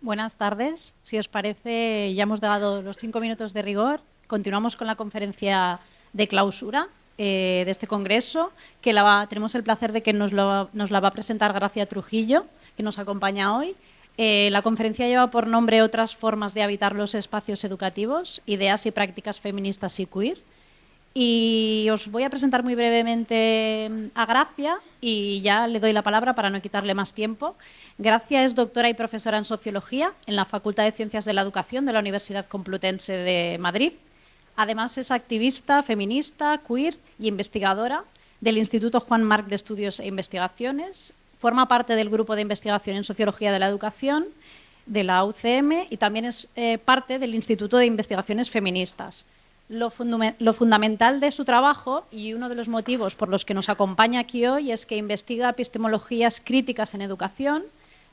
Buenas tardes. Si os parece, ya hemos dado los 5 minutos de rigor. Continuamos con la conferencia de clausura de este congreso, que tenemos el placer de que nos la va a presentar Gracia Trujillo, que nos acompaña hoy. La conferencia lleva por nombre Otras formas de habitar los espacios educativos, ideas y prácticas feministas y queer. Y os voy a presentar muy brevemente a Gracia y ya le doy la palabra para no quitarle más tiempo. Gracia es doctora y profesora en Sociología en la Facultad de Ciencias de la Educación de la Universidad Complutense de Madrid. Además es activista, feminista, queer y investigadora del Instituto Juan Marc de Estudios e Investigaciones. Forma parte del Grupo de Investigación en Sociología de la Educación de la UCM y también es parte del Instituto de Investigaciones Feministas. Lo fundamental de su trabajo y uno de los motivos por los que nos acompaña aquí hoy es que investiga epistemologías críticas en educación,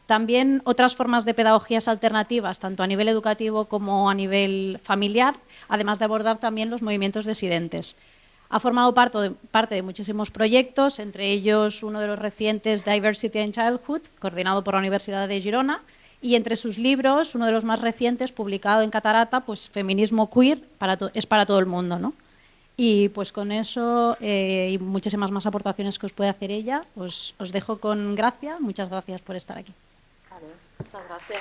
también otras formas de pedagogías alternativas, tanto a nivel educativo como a nivel familiar, además de abordar también los movimientos disidentes. Ha formado parte de muchísimos proyectos, entre ellos uno de los recientes Diversity in Childhood, coordinado por la Universidad de Girona, y entre sus libros, uno de los más recientes, publicado en Catarata, pues Feminismo Queer, es para todo el mundo, ¿no? Y pues con eso y muchísimas más aportaciones que os puede hacer ella, os dejo con Gracia. Muchas gracias por estar aquí. Vale, muchas gracias.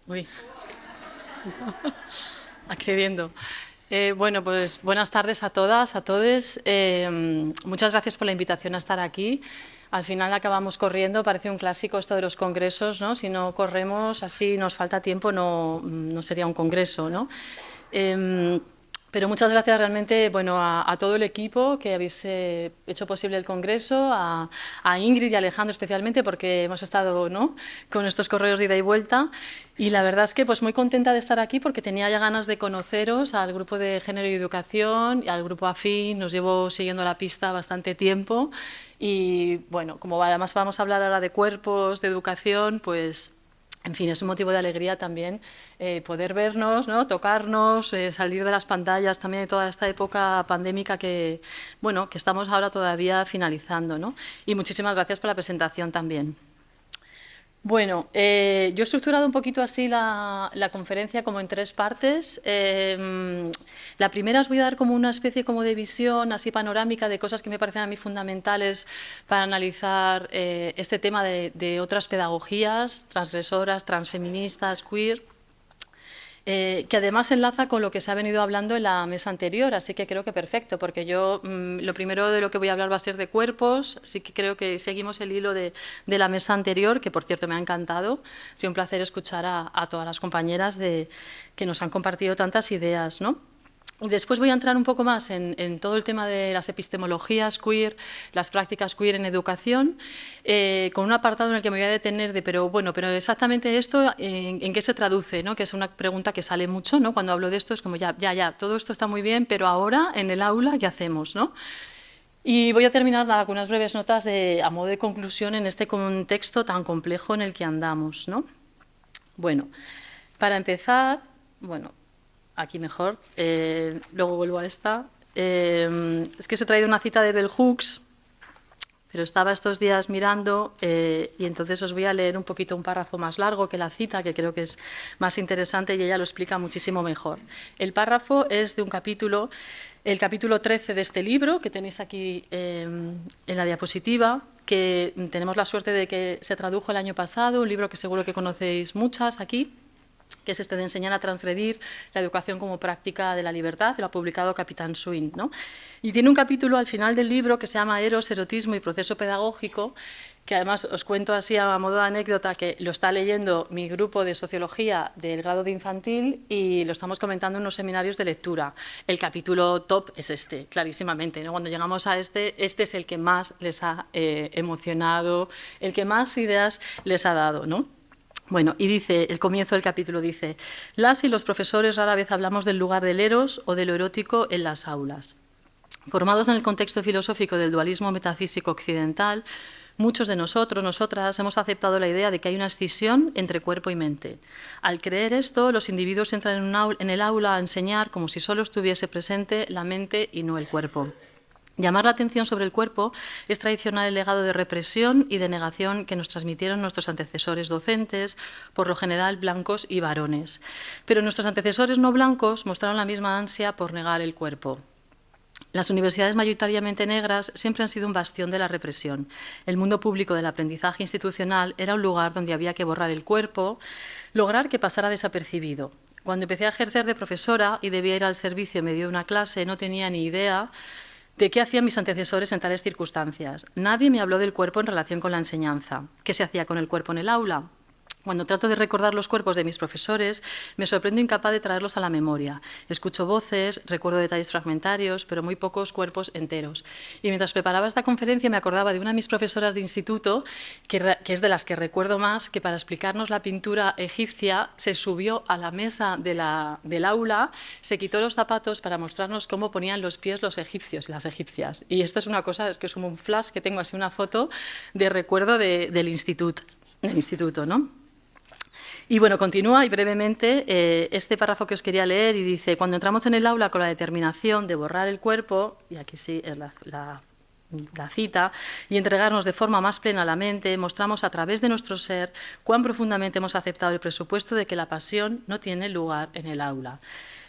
Uy, accediendo. Bueno, pues buenas tardes a todas, a todos. Muchas gracias por la invitación a estar aquí. Al final acabamos corriendo, parece un clásico esto de los congresos, ¿no? Si no corremos, así nos falta tiempo, no sería un congreso, ¿no? Pero muchas gracias realmente a todo el equipo que habéis hecho posible el congreso, a Ingrid y a Alejandro especialmente, porque hemos estado, ¿no?, con estos correos de ida y vuelta. Y la verdad es que pues muy contenta de estar aquí porque tenía ya ganas de conoceros al grupo de Género y Educación y al grupo afín. Nos llevo siguiendo la pista bastante tiempo y bueno, como además vamos a hablar ahora de cuerpos, de educación, pues en fin, es un motivo de alegría también poder vernos, ¿no?, tocarnos, salir de las pantallas también de toda esta época pandémica que, bueno, que estamos ahora todavía finalizando, ¿no? Y muchísimas gracias por la presentación también. Bueno, yo he estructurado un poquito así la conferencia como en 3 partes. La primera os voy a dar como una especie como de visión así panorámica de cosas que me parecen a mí fundamentales para analizar este tema de otras pedagogías transgresoras, transfeministas, queer. Que además enlaza con lo que se ha venido hablando en la mesa anterior, así que creo que perfecto, porque yo lo primero de lo que voy a hablar va a ser de cuerpos, así que creo que seguimos el hilo de la mesa anterior, que por cierto me ha encantado. Ha sido un placer escuchar a todas las compañeras que nos han compartido tantas ideas, ¿no? Y después voy a entrar un poco más en todo el tema de las epistemologías queer, las prácticas queer en educación, con un apartado en el que me voy a detener de, pero exactamente esto, ¿en qué se traduce?, ¿no? Que es una pregunta que sale mucho, ¿no? Cuando hablo de esto es como ya, todo esto está muy bien, pero ahora en el aula, ¿qué hacemos?, ¿no? Y voy a terminar con unas breves notas a modo de conclusión en este contexto tan complejo en el que andamos, ¿no? Bueno, para empezar, aquí mejor, luego vuelvo a esta. Es que os he traído una cita de Bell Hooks, pero estaba estos días mirando y entonces os voy a leer un poquito un párrafo más largo que la cita, que creo que es más interesante y ella lo explica muchísimo mejor. El párrafo es de un capítulo, el capítulo 13 de este libro, que tenéis aquí en la diapositiva, que tenemos la suerte de que se tradujo el año pasado, un libro que seguro que conocéis muchas aquí, que es este de Enseñar a transgredir la educación como práctica de la libertad, lo ha publicado Capitán Swing, ¿no? Y tiene un capítulo al final del libro que se llama Eros, erotismo y proceso pedagógico, que además os cuento así a modo de anécdota que lo está leyendo mi grupo de sociología del grado de infantil y lo estamos comentando en unos seminarios de lectura. El capítulo top es este, clarísimamente, ¿no? Cuando llegamos a este es el que más les ha emocionado, el que más ideas les ha dado, ¿no? Bueno, y dice, el comienzo del capítulo dice: las y los profesores rara vez hablamos del lugar del eros o de lo erótico en las aulas. Formados en el contexto filosófico del dualismo metafísico occidental, muchos de nosotros, nosotras, hemos aceptado la idea de que hay una escisión entre cuerpo y mente. Al creer esto, los individuos entran en el aula a enseñar como si solo estuviese presente la mente y no el cuerpo. Llamar la atención sobre el cuerpo es tradicional el legado de represión y de negación que nos transmitieron nuestros antecesores docentes, por lo general blancos y varones. Pero nuestros antecesores no blancos mostraron la misma ansia por negar el cuerpo. Las universidades mayoritariamente negras siempre han sido un bastión de la represión. El mundo público del aprendizaje institucional era un lugar donde había que borrar el cuerpo, lograr que pasara desapercibido. Cuando empecé a ejercer de profesora y debía ir al servicio en medio de una clase, no tenía ni idea de qué hacían mis antecesores en tales circunstancias. Nadie me habló del cuerpo en relación con la enseñanza. ¿Qué se hacía con el cuerpo en el aula? Cuando trato de recordar los cuerpos de mis profesores, me sorprendo incapaz de traerlos a la memoria. Escucho voces, recuerdo detalles fragmentarios, pero muy pocos cuerpos enteros. Y mientras preparaba esta conferencia me acordaba de una de mis profesoras de instituto, que es de las que recuerdo más, que para explicarnos la pintura egipcia se subió a la mesa del aula, se quitó los zapatos para mostrarnos cómo ponían los pies los egipcios y las egipcias. Y esto es una cosa, es que es como un flash que tengo así una foto de recuerdo del instituto, ¿no? Y bueno, continúa y brevemente este párrafo que os quería leer y dice: cuando entramos en el aula con la determinación de borrar el cuerpo, y aquí sí es la cita, y entregarnos de forma más plena a la mente, mostramos a través de nuestro ser cuán profundamente hemos aceptado el presupuesto de que la pasión no tiene lugar en el aula.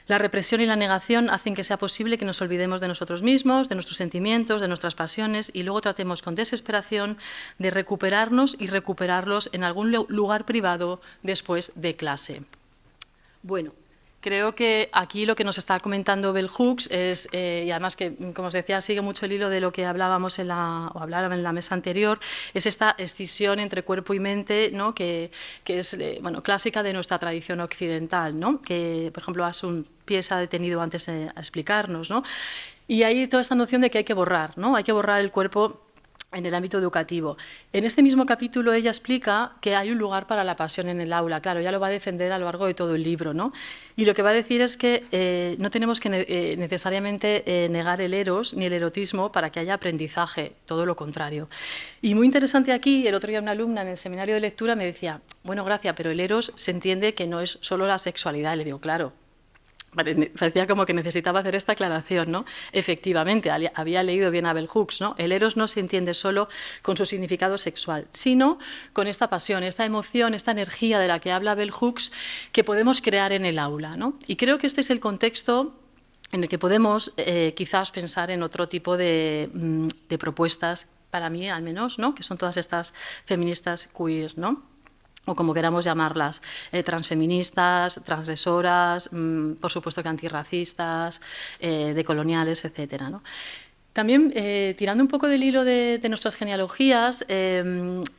La represión y la negación hacen que sea posible que nos olvidemos de nosotros mismos, de nuestros sentimientos, de nuestras pasiones y luego tratemos con desesperación de recuperarnos y recuperarlos en algún lugar privado después de clase. Bueno, creo que aquí lo que nos está comentando Bell Hooks es, y además que, como os decía, sigue mucho el hilo de lo que hablábamos hablaban en la mesa anterior, es esta escisión entre cuerpo y mente, ¿no? que es bueno, clásica de nuestra tradición occidental, ¿no? Que, por ejemplo, Asun Pies ha detenido antes de explicarnos, ¿no? Y hay toda esta noción de que hay que borrar, ¿no? Hay que borrar el cuerpo en el ámbito educativo. En este mismo capítulo ella explica que hay un lugar para la pasión en el aula. Claro, ella lo va a defender a lo largo de todo el libro, ¿no? Y lo que va a decir es que no tenemos que necesariamente negar el eros ni el erotismo para que haya aprendizaje, todo lo contrario. Y muy interesante aquí, el otro día una alumna en el seminario de lectura me decía: bueno, Gracia, pero el eros se entiende que no es solo la sexualidad. Y le digo, claro. Parecía como que necesitaba hacer esta aclaración, ¿no? Efectivamente, había leído bien a Bell Hooks, ¿no? El eros no se entiende solo con su significado sexual, sino con esta pasión, esta emoción, esta energía de la que habla Bell Hooks que podemos crear en el aula, ¿no? Y creo que este es el contexto en el que podemos quizás pensar en otro tipo de propuestas, para mí al menos, ¿no? Que son todas estas feministas queer, ¿no? O como queramos llamarlas, transfeministas, transgresoras, por supuesto que antirracistas, decoloniales, etcétera, ¿no? También, tirando un poco del hilo de nuestras genealogías,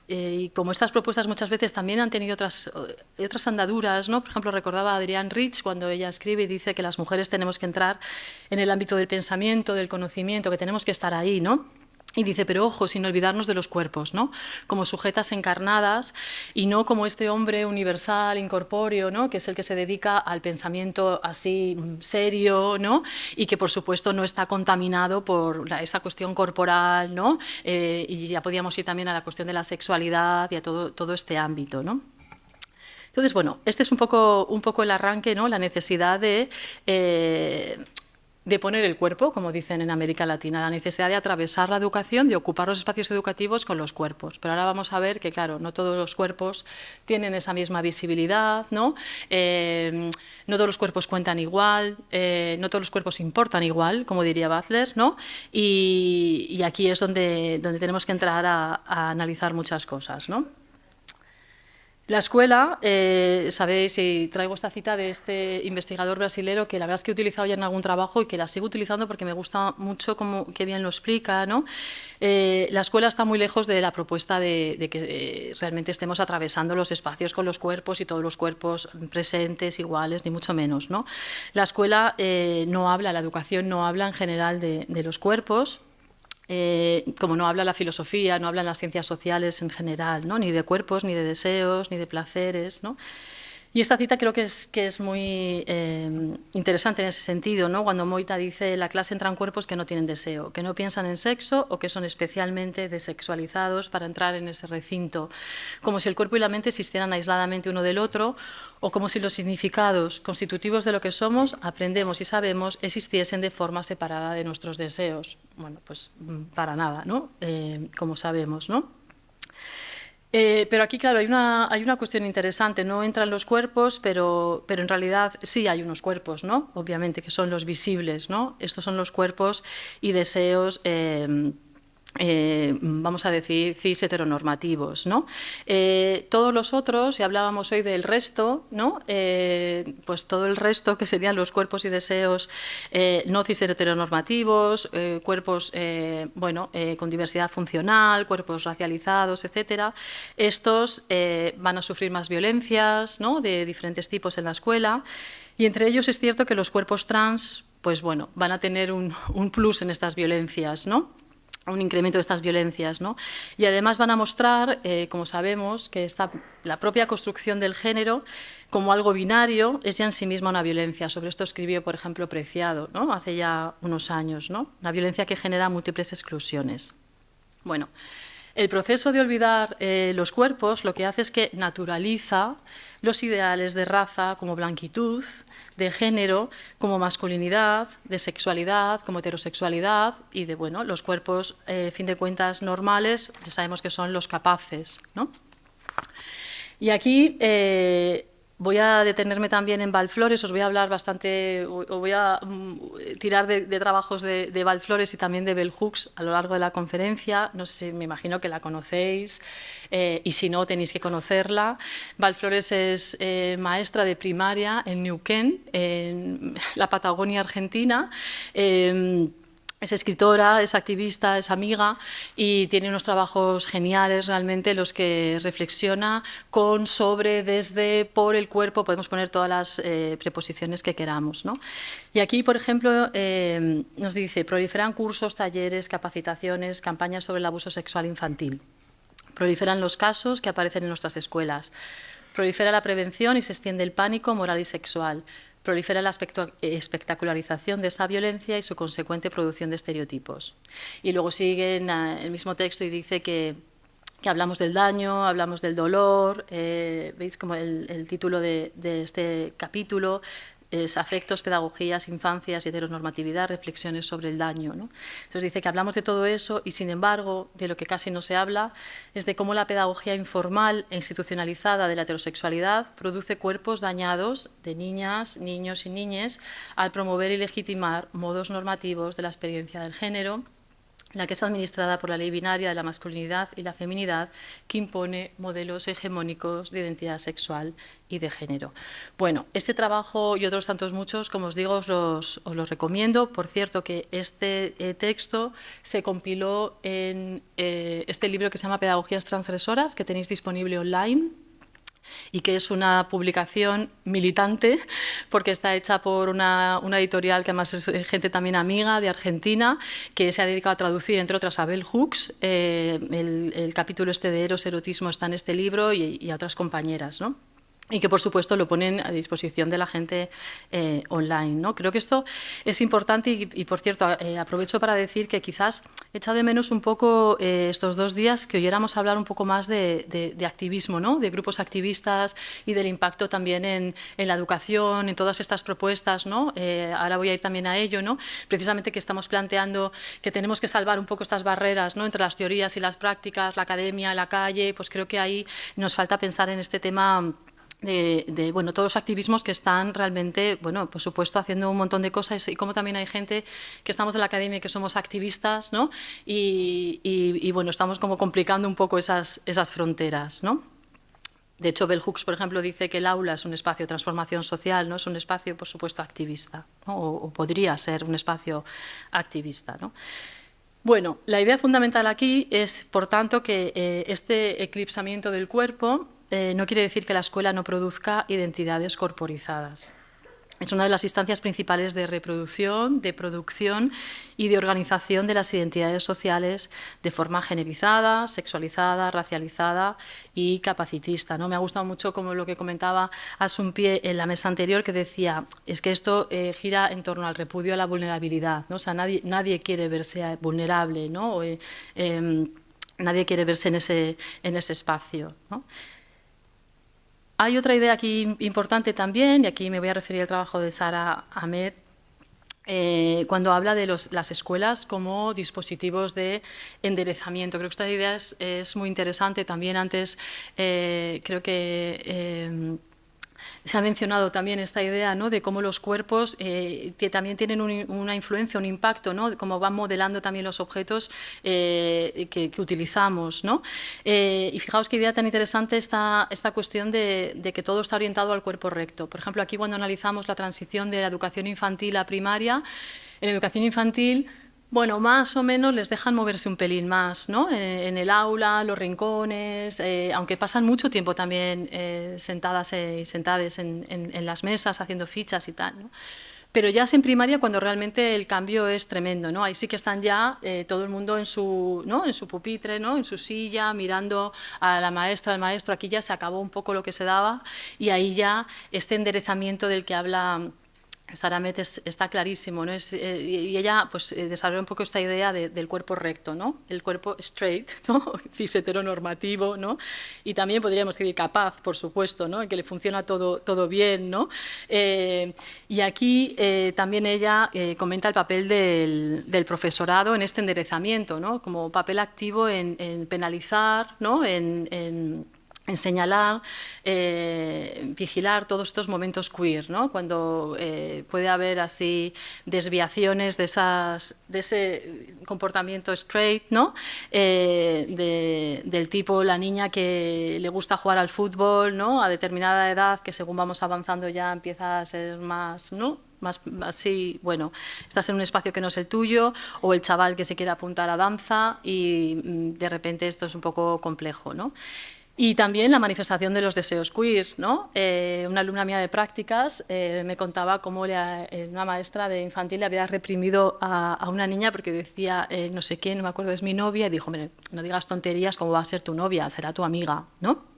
y como estas propuestas muchas veces también han tenido otras andaduras, ¿no? Por ejemplo, recordaba a Adrienne Rich cuando ella escribe y dice que las mujeres tenemos que entrar en el ámbito del pensamiento, del conocimiento, que tenemos que estar ahí, ¿no? Y dice, pero ojo, sin olvidarnos de los cuerpos, ¿no? Como sujetas encarnadas y no como este hombre universal, incorpóreo, ¿no? Que es el que se dedica al pensamiento así serio, ¿no? Y que, por supuesto, no está contaminado por esta cuestión corporal, ¿no? Y ya podíamos ir también a la cuestión de la sexualidad y a todo este ámbito, ¿no? Entonces, bueno, este es un poco el arranque, ¿no? La necesidad de poner el cuerpo, como dicen en América Latina, la necesidad de atravesar la educación, de ocupar los espacios educativos con los cuerpos. Pero ahora vamos a ver que, claro, no todos los cuerpos tienen esa misma visibilidad, ¿no? No todos los cuerpos cuentan igual, no todos los cuerpos importan igual, como diría Butler, ¿no? Y aquí es donde tenemos que entrar a analizar muchas cosas, ¿no? La escuela, sabéis, y traigo esta cita de este investigador brasilero que la verdad es que he utilizado ya en algún trabajo y que la sigo utilizando porque me gusta mucho qué bien lo explica, ¿no? La escuela está muy lejos de la propuesta de que realmente estemos atravesando los espacios con los cuerpos y todos los cuerpos presentes, iguales, ni mucho menos, ¿no? La escuela no habla, la educación no habla en general de los cuerpos. Como no habla la filosofía, no hablan las ciencias sociales en general, ¿no? Ni de cuerpos, ni de deseos, ni de placeres, ¿no? Y esta cita creo que es muy interesante en ese sentido, ¿no? Cuando Moita dice: la clase entran cuerpos que no tienen deseo, que no piensan en sexo o que son especialmente desexualizados para entrar en ese recinto, como si el cuerpo y la mente existieran aisladamente uno del otro, o como si los significados constitutivos de lo que somos, aprendemos y sabemos, existiesen de forma separada de nuestros deseos. Bueno, pues para nada, ¿no? Como sabemos, ¿no? Pero aquí, claro, hay una cuestión interesante. No entran los cuerpos, pero en realidad sí hay unos cuerpos, ¿no? Obviamente, que son los visibles, ¿no? Estos son los cuerpos y deseos, vamos a decir, cis heteronormativos, ¿no? Todos los otros, y hablábamos hoy del resto, ¿no? Pues todo el resto, que serían los cuerpos y deseos no cis heteronormativos, cuerpos con diversidad funcional, cuerpos racializados, etcétera. Estos van a sufrir más violencias, ¿no? De diferentes tipos en la escuela, y entre ellos es cierto que los cuerpos trans, pues bueno, van a tener un plus en estas violencias, ¿no? Un incremento de estas violencias, ¿no? Y además van a mostrar, como sabemos, que la propia construcción del género como algo binario es ya en sí misma una violencia. Sobre esto escribió, por ejemplo, Preciado, ¿no? Hace ya unos años, ¿no? Una violencia que genera múltiples exclusiones. Bueno, el proceso de olvidar los cuerpos lo que hace es que naturaliza los ideales de raza como blanquitud, de género como masculinidad, de sexualidad como heterosexualidad y de, bueno, los cuerpos, fin de cuentas, normales, ya sabemos que son los capaces, ¿no? Y aquí voy a detenerme también en Valflores, os voy a hablar bastante, os voy a tirar de trabajos de Valflores y también de Bell Hooks a lo largo de la conferencia. No sé si, me imagino que la conocéis, y si no, tenéis que conocerla. Valflores es maestra de primaria en Neuquén, en la Patagonia Argentina. Es escritora, es activista, es amiga y tiene unos trabajos geniales realmente, los que reflexiona con, sobre, desde, por el cuerpo, podemos poner todas las preposiciones que queramos, ¿no? Y aquí, por ejemplo, nos dice: proliferan cursos, talleres, capacitaciones, campañas sobre el abuso sexual infantil. Proliferan los casos que aparecen en nuestras escuelas. Prolifera la prevención y se extiende el pánico moral y sexual. Prolifera la espectacularización de esa violencia y su consecuente producción de estereotipos. Y luego sigue en el mismo texto y dice que hablamos del daño, hablamos del dolor, veis como el título de este capítulo es Afectos, pedagogías, infancias y heteronormatividad, reflexiones sobre el daño, ¿no? Entonces dice que hablamos de todo eso y, sin embargo, de lo que casi no se habla es de cómo la pedagogía informal e institucionalizada de la heterosexualidad produce cuerpos dañados de niñas, niños y niñes al promover y legitimar modos normativos de la experiencia del género, la que es administrada por la ley binaria de la masculinidad y la feminidad, que impone modelos hegemónicos de identidad sexual y de género. Bueno, este trabajo y otros tantos muchos, como os digo, os los recomiendo. Por cierto, que este texto se compiló en este libro que se llama Pedagogías Transgresoras, que tenéis disponible online, y que es una publicación militante, porque está hecha por una editorial que además es gente también amiga de Argentina, que se ha dedicado a traducir, entre otras, a Bell Hooks. El capítulo este de Eros, erotismo está en este libro, y a otras compañeras, ¿no? Y que, por supuesto, lo ponen a disposición de la gente online, ¿no? Creo que esto es importante y por cierto, aprovecho para decir que quizás he echado de menos un poco estos 2 días que oyéramos hablar un poco más de activismo, ¿no? De grupos activistas y del impacto también en la educación, en todas estas propuestas, ¿no? Ahora voy a ir también a ello, ¿no? Precisamente que estamos planteando que tenemos que salvar un poco estas barreras, ¿no? Entre las teorías y las prácticas, la academia, la calle. Pues creo que ahí nos falta pensar en este tema bueno, todos los activismos que están realmente, bueno, por supuesto, haciendo un montón de cosas, y como también hay gente que estamos en la academia y que somos activistas, ¿no? Y bueno, estamos como complicando un poco esas fronteras, ¿no? De hecho, Bell Hooks, por ejemplo, dice que el aula es un espacio de transformación social, ¿no? Es un espacio, por supuesto, activista, ¿no? O podría ser un espacio activista, ¿no? Bueno, la idea fundamental aquí es, por tanto, que este eclipsamiento del cuerpo no quiere decir que la escuela no produzca identidades corporizadas. Es una de las instancias principales de reproducción, de producción y de organización de las identidades sociales de forma generalizada, sexualizada, racializada y capacitista, ¿no? Me ha gustado mucho como lo que comentaba Asumpie en la mesa anterior, que decía, es que esto gira en torno al repudio a la vulnerabilidad, ¿no? O sea, nadie quiere verse vulnerable, ¿no? Nadie quiere verse en ese espacio, ¿no? Hay otra idea aquí importante también, y aquí me voy a referir al trabajo de Sara Ahmed, cuando habla de las escuelas como dispositivos de enderezamiento. Creo que esta idea es muy interesante. También antes creo que se ha mencionado también esta idea, ¿no?, de cómo los cuerpos que también tienen una influencia, un impacto, ¿no?, de cómo van modelando también los objetos que utilizamos, ¿no? Y fijaos qué idea tan interesante esta cuestión de que todo está orientado al cuerpo recto. Por ejemplo, aquí cuando analizamos la transición de la educación infantil a primaria, en educación infantil, bueno, más o menos les dejan moverse un pelín más, ¿no? En el aula, los rincones, aunque pasan mucho tiempo también sentadas y sentades en las mesas haciendo fichas y tal, ¿no? Pero ya es en primaria cuando realmente el cambio es tremendo, ¿no? Ahí sí que están ya todo el mundo ¿no?, en su pupitre, ¿no?, en su silla, mirando a la maestra, al maestro. Aquí ya se acabó un poco lo que se daba y ahí ya este enderezamiento del que habla Sara Ahmed está clarísimo, ¿no? Y ella pues, desarrolla un poco esta idea del cuerpo recto, ¿no? El cuerpo straight, ¿no?, cis heteronormativo, ¿no? Y también podríamos decir capaz, por supuesto, ¿no?, que le funciona todo bien, ¿no? Y aquí también ella comenta el papel del profesorado en este enderezamiento, ¿no?, como papel activo en penalizar, ¿no?, en señalar, vigilar todos estos momentos queer, ¿no?, cuando puede haber así desviaciones de ese comportamiento straight, ¿no?, del tipo la niña que le gusta jugar al fútbol, ¿no?, a determinada edad, que según vamos avanzando ya empieza a ser más, ¿no?, más así, bueno, estás en un espacio que no es el tuyo, o el chaval que se quiere apuntar a danza y de repente esto es un poco complejo, ¿no? Y también la manifestación de los deseos queer, ¿no? Una alumna mía de prácticas me contaba cómo una maestra de infantil le había reprimido a una niña porque decía, no sé quién, no me acuerdo, es mi novia, y dijo, mire, no digas tonterías, ¿cómo va a ser tu novia? Será tu amiga, ¿no?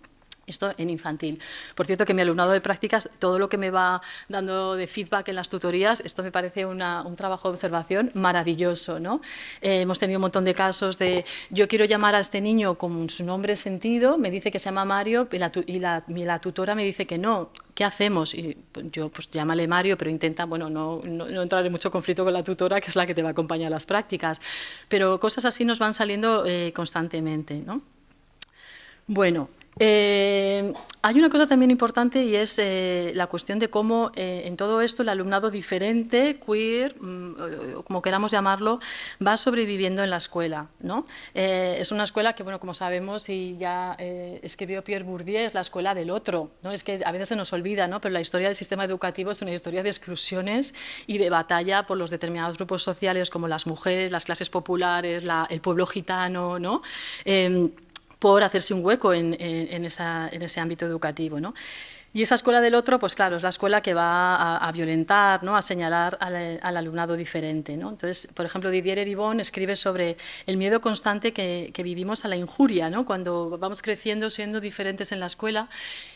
Esto en infantil. Por cierto, que mi alumnado de prácticas, todo lo que me va dando de feedback en las tutorías, esto me parece un trabajo de observación maravilloso, ¿no? Hemos tenido un montón de casos de, yo quiero llamar a este niño con su nombre sentido, me dice que se llama Mario y la tutora me dice que no. ¿Qué hacemos? Y yo, pues llámale Mario, pero intenta, bueno, no entrar en mucho conflicto con la tutora, que es la que te va a acompañar a las prácticas. Pero cosas así nos van saliendo constantemente, ¿no? Bueno, hay una cosa también importante y es la cuestión de cómo en todo esto el alumnado diferente, queer, como queramos llamarlo, va sobreviviendo en la escuela, ¿no? Es una escuela que, bueno, como sabemos, y ya escribió Pierre Bourdieu, es la escuela del otro, ¿no? Es que a veces se nos olvida, ¿no?, pero la historia del sistema educativo es una historia de exclusiones y de batalla por los determinados grupos sociales como las mujeres, las clases populares, el pueblo gitano, ¿no? Por hacerse un hueco en ese ámbito educativo, ¿no? Y esa escuela del otro, pues claro, es la escuela que va a violentar, ¿no?, a señalar al alumnado diferente, ¿no? Entonces, por ejemplo, Didier Eribon escribe sobre el miedo constante que vivimos a la injuria, ¿no?, cuando vamos creciendo siendo diferentes en la escuela.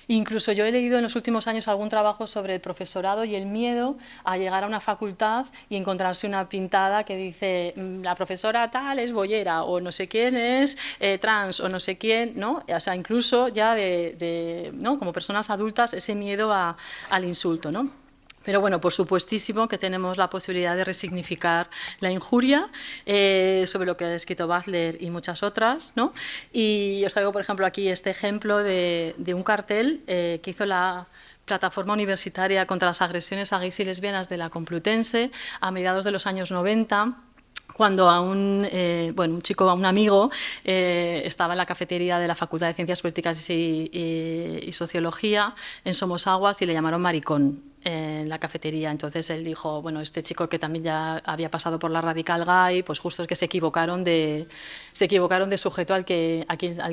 Incluso yo he leído en los últimos años algún trabajo sobre el profesorado y el miedo a llegar a una facultad y encontrarse una pintada que dice la profesora tal es boyera, o no sé quién es trans, o no sé quién, ¿no? O sea, incluso ya ¿no?, como personas adultas, ese miedo al insulto, ¿no? Pero bueno, por supuestísimo que tenemos la posibilidad de resignificar la injuria, sobre lo que ha escrito Butler y muchas otras, ¿no? Y os traigo, por ejemplo, aquí este ejemplo de un cartel que hizo la Plataforma Universitaria contra las Agresiones a Gays y Lesbianas de la Complutense a mediados de los años 90, cuando un amigo estaba en la cafetería de la Facultad de Ciencias Políticas y Sociología en Somosaguas y le llamaron maricón, en la cafetería. Entonces él dijo, bueno, este chico que también ya había pasado por la Radical Gay, pues justo es que se equivocaron de sujeto al que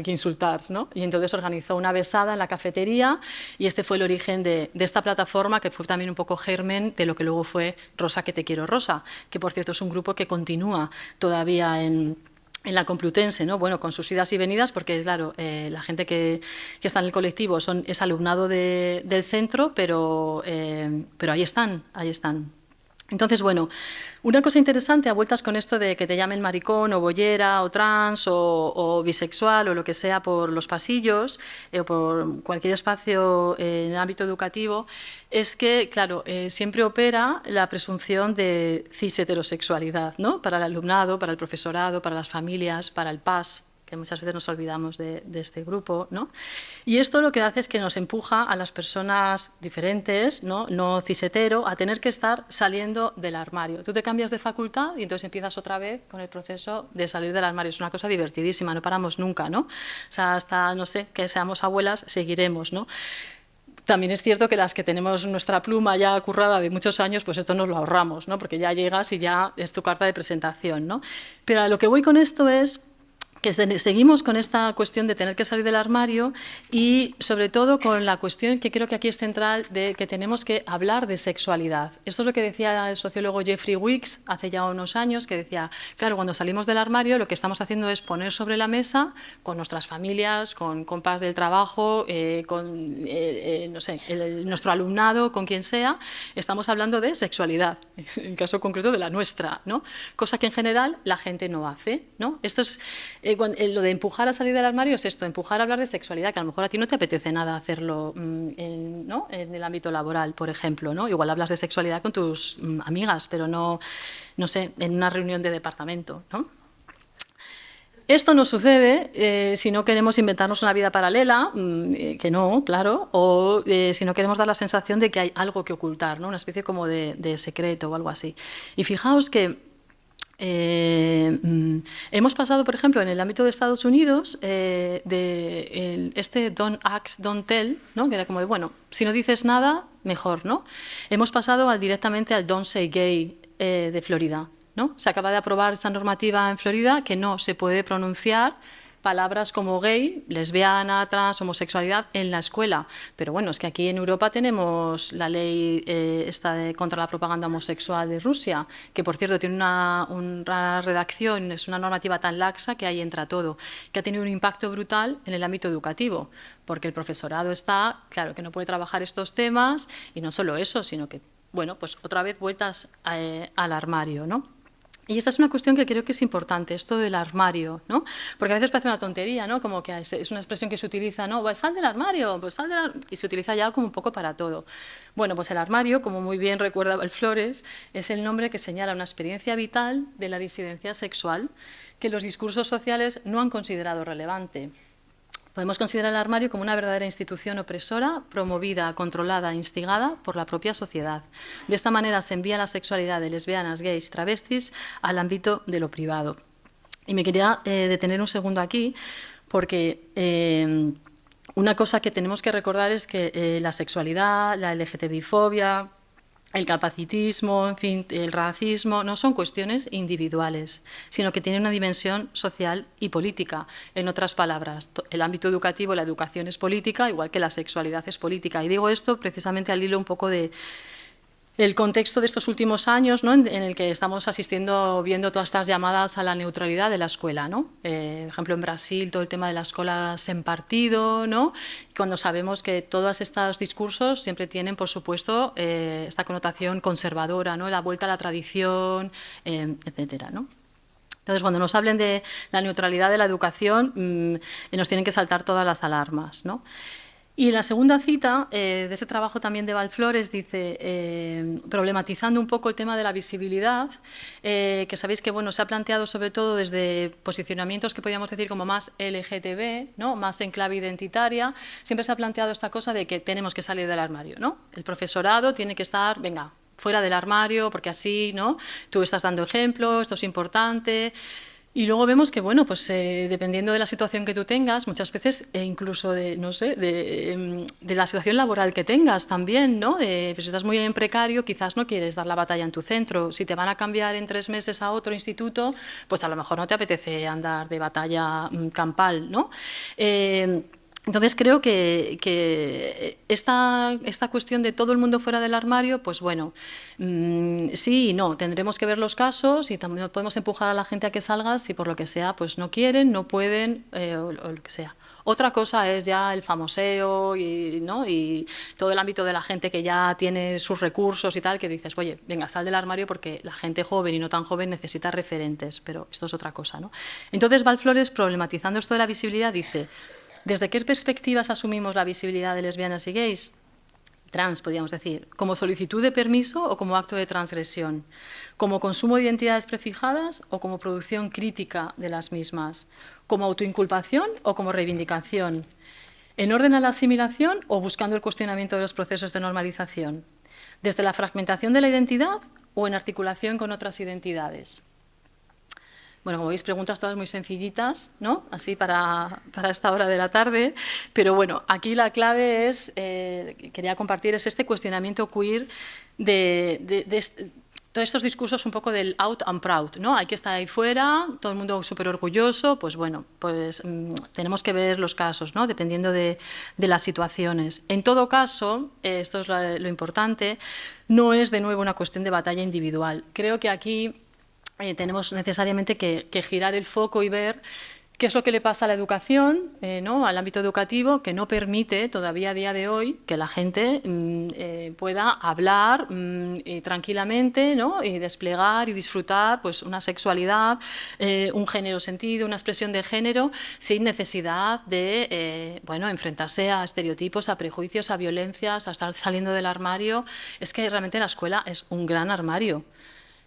insultar, ¿no? Y entonces organizó una besada en la cafetería y este fue el origen de esta plataforma, que fue también un poco germen de lo que luego fue Rosa que te quiero Rosa, que por cierto es un grupo que continúa todavía en la Complutense, ¿no? Bueno, con sus idas y venidas, porque claro, la gente que está en el colectivo es alumnado del centro, pero ahí están, ahí están. Entonces, bueno, una cosa interesante a vueltas con esto de que te llamen maricón o boyera o trans o bisexual o lo que sea por los pasillos o por cualquier espacio en el ámbito educativo, es que, claro, siempre opera la presunción de cis heterosexualidad, ¿no? Para el alumnado, para el profesorado, para las familias, para el PAS, que muchas veces nos olvidamos de este grupo, ¿no? Y esto lo que hace es que nos empuja a las personas diferentes, no cis-hetero, a tener que estar saliendo del armario. Tú te cambias de facultad y entonces empiezas otra vez con el proceso de salir del armario. Es una cosa divertidísima, no paramos nunca, ¿no? O sea, hasta, no sé, que seamos abuelas, seguiremos, ¿no? También es cierto que las que tenemos nuestra pluma ya currada de muchos años, pues esto nos lo ahorramos, ¿no? Porque ya llegas y ya es tu carta de presentación, ¿no? Pero a lo que voy con esto es que seguimos con esta cuestión de tener que salir del armario y sobre todo con la cuestión que creo que aquí es central de que tenemos que hablar de sexualidad. Esto es lo que decía el sociólogo Jeffrey Weeks hace ya unos años, que decía, claro, cuando salimos del armario lo que estamos haciendo es poner sobre la mesa con nuestras familias, con compas del trabajo, con no sé, nuestro alumnado, con quien sea, estamos hablando de sexualidad, en caso concreto de la nuestra, ¿no? Cosa que en general la gente no hace, ¿no? Esto es lo de empujar a salir del armario es esto, empujar a hablar de sexualidad, que a lo mejor a ti no te apetece nada hacerlo en el ámbito laboral, por ejemplo, ¿no? Igual hablas de sexualidad con tus amigas, pero no sé, en una reunión de departamento, ¿no? Esto no sucede si no queremos inventarnos una vida paralela, que no, claro, o si no queremos dar la sensación de que hay algo que ocultar, ¿no? Una especie como de secreto o algo así. Y fijaos que hemos pasado, por ejemplo, en el ámbito de Estados Unidos, este Don't Ask, Don't Tell, ¿no? Que era como de, bueno, si no dices nada, mejor, ¿no? Hemos pasado directamente al Don't Say Gay de Florida, ¿no? Se acaba de aprobar esta normativa en Florida que no se puede pronunciar palabras como gay, lesbiana, trans, homosexualidad en la escuela. Pero bueno, es que aquí en Europa tenemos la ley contra la propaganda homosexual de Rusia, que por cierto tiene una redacción, es una normativa tan laxa que ahí entra todo, que ha tenido un impacto brutal en el ámbito educativo, porque el profesorado está, claro, que no puede trabajar estos temas y no solo eso, sino que, bueno, pues otra vez vueltas al armario, ¿no? Y esta es una cuestión que creo que es importante, esto del armario, ¿no? Porque a veces parece una tontería, ¿no? Como que es una expresión que se utiliza, ¿no? Pues sal del armario, pues sal del armario, y se utiliza ya como un poco para todo. Bueno, pues el armario, como muy bien recuerda Valflores, es el nombre que señala una experiencia vital de la disidencia sexual que los discursos sociales no han considerado relevante. Podemos considerar el armario como una verdadera institución opresora, promovida, controlada, instigada por la propia sociedad. De esta manera se envía la sexualidad de lesbianas, gays, travestis al ámbito de lo privado. Y me quería detener un segundo aquí, porque una cosa que tenemos que recordar es que la sexualidad, la LGTBI-fobia, el capacitismo, en fin, el racismo, no son cuestiones individuales, sino que tienen una dimensión social y política. En otras palabras, el ámbito educativo, la educación es política, igual que la sexualidad es política. Y digo esto precisamente al hilo un poco de el contexto de estos últimos años, ¿no? en el que estamos viendo todas estas llamadas a la neutralidad de la escuela, ¿no? Por ejemplo, en Brasil, todo el tema de las escuelas en partido, ¿no? Cuando sabemos que todos estos discursos siempre tienen, por supuesto, esta connotación conservadora, ¿no? La vuelta a la tradición, etcétera, ¿no? Entonces, cuando nos hablen de la neutralidad de la educación, nos tienen que saltar todas las alarmas, ¿no? Y la segunda cita de ese trabajo también de Valflores dice, problematizando un poco el tema de la visibilidad, que sabéis que bueno, se ha planteado sobre todo desde posicionamientos que podríamos decir como más LGTB, ¿no? Más en clave identitaria, siempre se ha planteado esta cosa de que tenemos que salir del armario, ¿no? El profesorado tiene que estar, venga, fuera del armario, porque así, ¿no? Tú estás dando ejemplo, esto es importante. Y luego vemos que, bueno, pues dependiendo de la situación que tú tengas, muchas veces, incluso de, no sé, de la situación laboral que tengas también, ¿no? Pues si estás muy en precario, quizás no quieres dar la batalla en tu centro. Si te van a cambiar en 3 meses a otro instituto, pues a lo mejor no te apetece andar de batalla campal, ¿no? Entonces creo que esta cuestión de todo el mundo fuera del armario, pues bueno, sí y no, tendremos que ver los casos y también podemos empujar a la gente a que salga si por lo que sea pues no quieren, no pueden o lo que sea. Otra cosa es ya el famoseo ¿no? Y todo el ámbito de la gente que ya tiene sus recursos y tal, que dices, oye, venga, sal del armario porque la gente joven y no tan joven necesita referentes, pero esto es otra cosa, ¿no? Entonces Val Flores, problematizando esto de la visibilidad, dice: ¿desde qué perspectivas asumimos la visibilidad de lesbianas y gays? Trans, podríamos decir, como solicitud de permiso o como acto de transgresión, como consumo de identidades prefijadas o como producción crítica de las mismas, como autoinculpación o como reivindicación, en orden a la asimilación o buscando el cuestionamiento de los procesos de normalización, desde la fragmentación de la identidad o en articulación con otras identidades. Bueno, como veis, preguntas todas muy sencillitas, ¿no? Así para esta hora de la tarde, pero bueno, aquí la clave es, quería compartir, es este cuestionamiento queer de todos estos discursos un poco del out and proud, ¿no? Hay que estar ahí fuera, todo el mundo súper orgulloso, pues bueno, pues tenemos que ver los casos, ¿no? Dependiendo de las situaciones. En todo caso, esto es lo importante, no es de nuevo una cuestión de batalla individual. Creo que aquí tenemos necesariamente que girar el foco y ver qué es lo que le pasa a la educación, ¿no? Al ámbito educativo, que no permite todavía a día de hoy que la gente pueda hablar tranquilamente, ¿no? Y desplegar y disfrutar pues, una sexualidad, un género sentido, una expresión de género, sin necesidad de bueno, enfrentarse a estereotipos, a prejuicios, a violencias, a estar saliendo del armario. Es que realmente la escuela es un gran armario.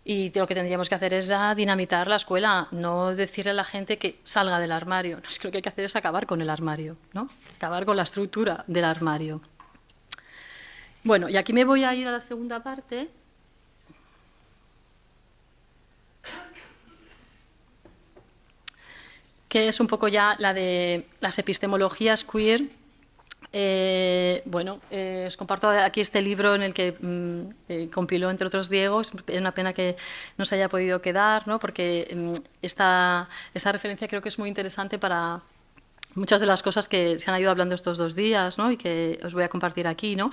Y lo que tendríamos que hacer es ya dinamitar la escuela, no decirle a la gente que salga del armario. No, es que lo que hay que hacer es acabar con el armario, ¿no? Acabar con la estructura del armario. Bueno, y aquí me voy a ir a la segunda parte. Que es un poco ya la de las epistemologías queer. Bueno, os comparto aquí este libro en el que compiló, entre otros, Diego. Es una pena que no se haya podido quedar, ¿no? Porque esta referencia creo que es muy interesante para muchas de las cosas que se han ido hablando estos 2 días, ¿no? Y que os voy a compartir aquí, ¿no?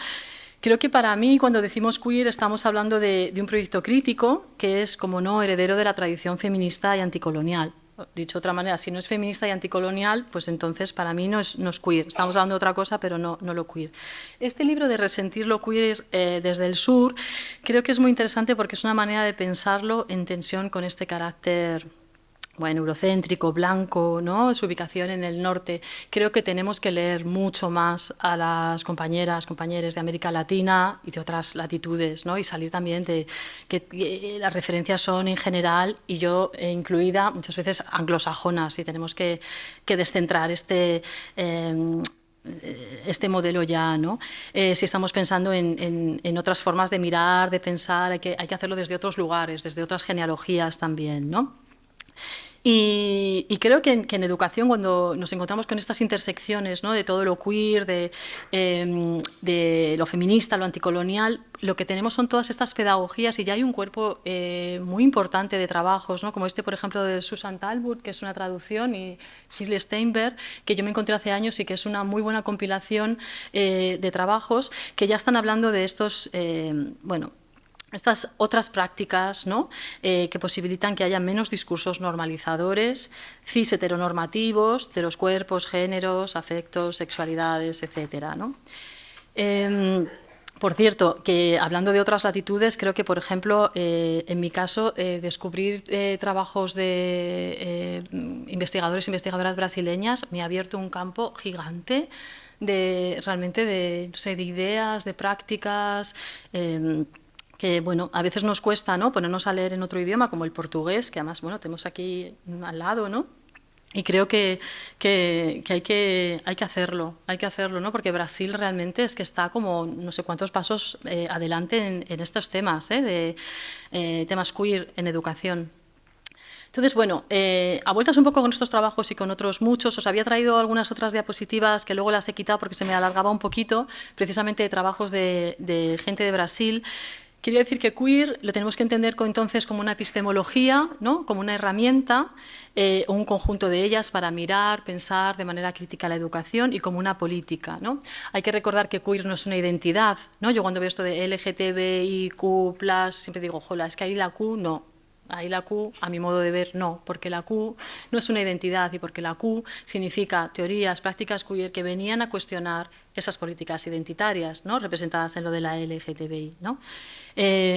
Creo que para mí, cuando decimos queer, estamos hablando de un proyecto crítico que es, como no, heredero de la tradición feminista y anticolonial. Dicho de otra manera, si no es feminista y anticolonial, pues entonces para mí no es queer. Estamos hablando de otra cosa, pero no lo queer. Este libro de Resentir lo queer desde el sur, creo que es muy interesante porque es una manera de pensarlo en tensión con este carácter, bueno, eurocéntrico, blanco, ¿no? Su ubicación en el norte. Creo que tenemos que leer mucho más a las compañeros de América Latina y de otras latitudes, ¿no? Y salir también de que las referencias son en general, y yo incluida, muchas veces anglosajonas, y tenemos que descentrar este modelo ya, ¿no? Si estamos pensando en otras formas de mirar, de pensar, hay que hacerlo desde otros lugares, desde otras genealogías también, ¿no? Y creo que en educación, cuando nos encontramos con estas intersecciones, ¿no? De todo lo queer, de lo feminista, lo anticolonial, lo que tenemos son todas estas pedagogías, y ya hay un cuerpo muy importante de trabajos, ¿no? Como este, por ejemplo, de Susan Talbot, que es una traducción, y Shirley Steinberg, que yo me encontré hace años y que es una muy buena compilación de trabajos que ya están hablando de estos, bueno, estas otras prácticas, ¿no? Que posibilitan que haya menos discursos normalizadores, cis heteronormativos, de los cuerpos, géneros, afectos, sexualidades, etcétera, ¿no? Por cierto, que hablando de otras latitudes, creo que, por ejemplo, en mi caso, descubrir trabajos de investigadores e investigadoras brasileñas me ha abierto un campo gigante realmente de, no sé, de ideas, de prácticas, que bueno, a veces nos cuesta, ¿no? Ponernos a leer en otro idioma, como el portugués, que además, bueno, tenemos aquí al lado, ¿no? Y creo que hay que hacerlo, ¿no? Porque Brasil realmente es que está como no sé cuántos pasos adelante en estos temas, de temas queer en educación. Entonces, bueno, a vueltas un poco con estos trabajos y con otros muchos, os había traído algunas otras diapositivas que luego las he quitado porque se me alargaba un poquito, precisamente de trabajos de gente de Brasil. Quería decir que queer lo tenemos que entender entonces como una epistemología, ¿no? Como una herramienta o un conjunto de ellas para mirar, pensar de manera crítica la educación y como una política, ¿no? Hay que recordar que queer no es una identidad, ¿no? Yo cuando veo esto de LGTBIQ+, siempre digo, jola, es que ahí la Q no. Ahí la Q, a mi modo de ver, no, porque la Q no es una identidad y porque la Q significa teorías, prácticas queer que venían a cuestionar esas políticas identitarias, ¿no? Representadas en lo de la LGTBI, ¿no?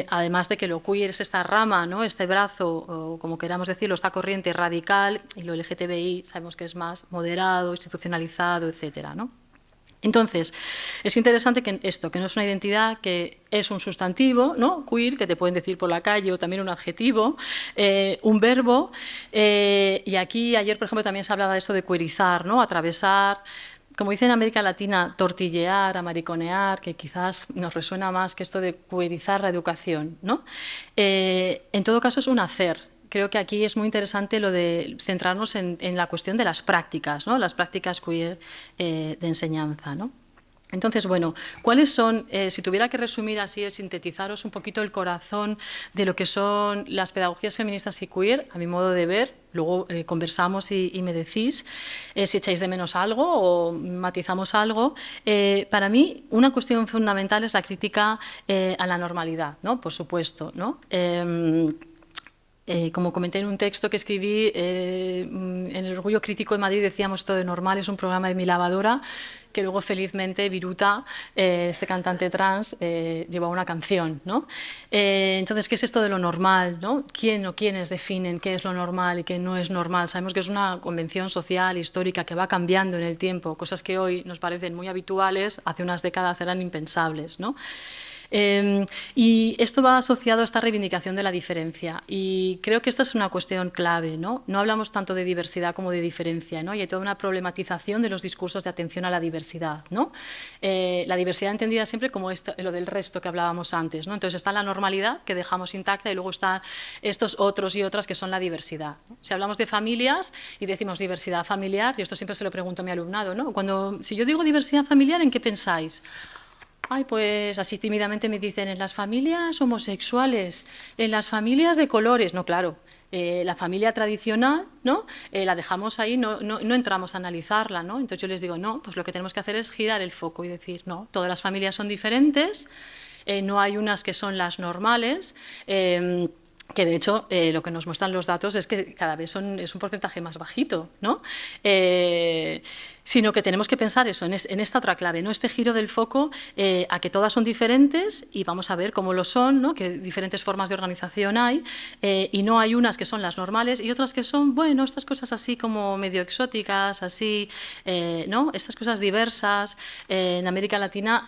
Además de que lo queer es esta rama, ¿no? Este brazo, o como queramos decirlo, esta corriente radical, y lo LGTBI sabemos que es más moderado, institucionalizado, etcétera, ¿no? Entonces, es interesante que esto, que no es una identidad, que es un sustantivo, ¿no? Queer, que te pueden decir por la calle, o también un adjetivo, un verbo, y aquí, ayer, por ejemplo, también se hablaba de esto de queerizar, ¿no? Atravesar, como dicen en América Latina, tortillear, amariconear, que quizás nos resuena más que esto de queerizar la educación, ¿no? En todo caso, es un hacer. Creo que aquí es muy interesante lo de centrarnos en la cuestión de las prácticas, ¿no? Las prácticas queer de enseñanza, ¿no? Entonces, bueno, ¿cuáles son, si tuviera que resumir así, sintetizaros un poquito el corazón de lo que son las pedagogías feministas y queer, a mi modo de ver? Luego conversamos y me decís si echáis de menos algo o matizamos algo. Para mí, una cuestión fundamental es la crítica a la normalidad, ¿no? Por supuesto, ¿no? Como comenté en un texto que escribí, en el Orgullo Crítico de Madrid decíamos esto de normal, es un programa de mi lavadora, que luego felizmente Viruta, este cantante trans, llevó una canción, ¿no? Entonces, ¿qué es esto de lo normal, ¿no? ¿Quién o quiénes definen qué es lo normal y qué no es normal? Sabemos que es una convención social, histórica, que va cambiando en el tiempo, cosas que hoy nos parecen muy habituales, hace unas décadas eran impensables, ¿no? Y esto va asociado a esta reivindicación de la diferencia y creo que esta es una cuestión clave, ¿no? No hablamos tanto de diversidad como de diferencia, ¿no? Y hay toda una problematización de los discursos de atención a la diversidad, ¿no? La diversidad entendida siempre como lo del resto que hablábamos antes, ¿no? Entonces está la normalidad que dejamos intacta y luego están estos otros y otras que son la diversidad, ¿no? Si hablamos de familias y decimos diversidad familiar, y esto siempre se lo pregunto a mi alumnado, ¿no? Si yo digo diversidad familiar, ¿en qué pensáis? Ay, pues así tímidamente me dicen, en las familias homosexuales, en las familias de colores. No, claro, la familia tradicional, ¿no? La dejamos ahí, no entramos a analizarla, ¿no? Entonces yo les digo, no, pues lo que tenemos que hacer es girar el foco y decir, no, todas las familias son diferentes, no hay unas que son las normales, que de hecho lo que nos muestran los datos es que cada vez es un porcentaje más bajito, ¿no? Sino que tenemos que pensar eso, en esta otra clave, ¿no? Este giro del foco a que todas son diferentes y vamos a ver cómo lo son, ¿no? Que diferentes formas de organización hay y no hay unas que son las normales y otras que son, bueno, estas cosas así como medio exóticas, así, ¿no? Estas cosas diversas. En América Latina,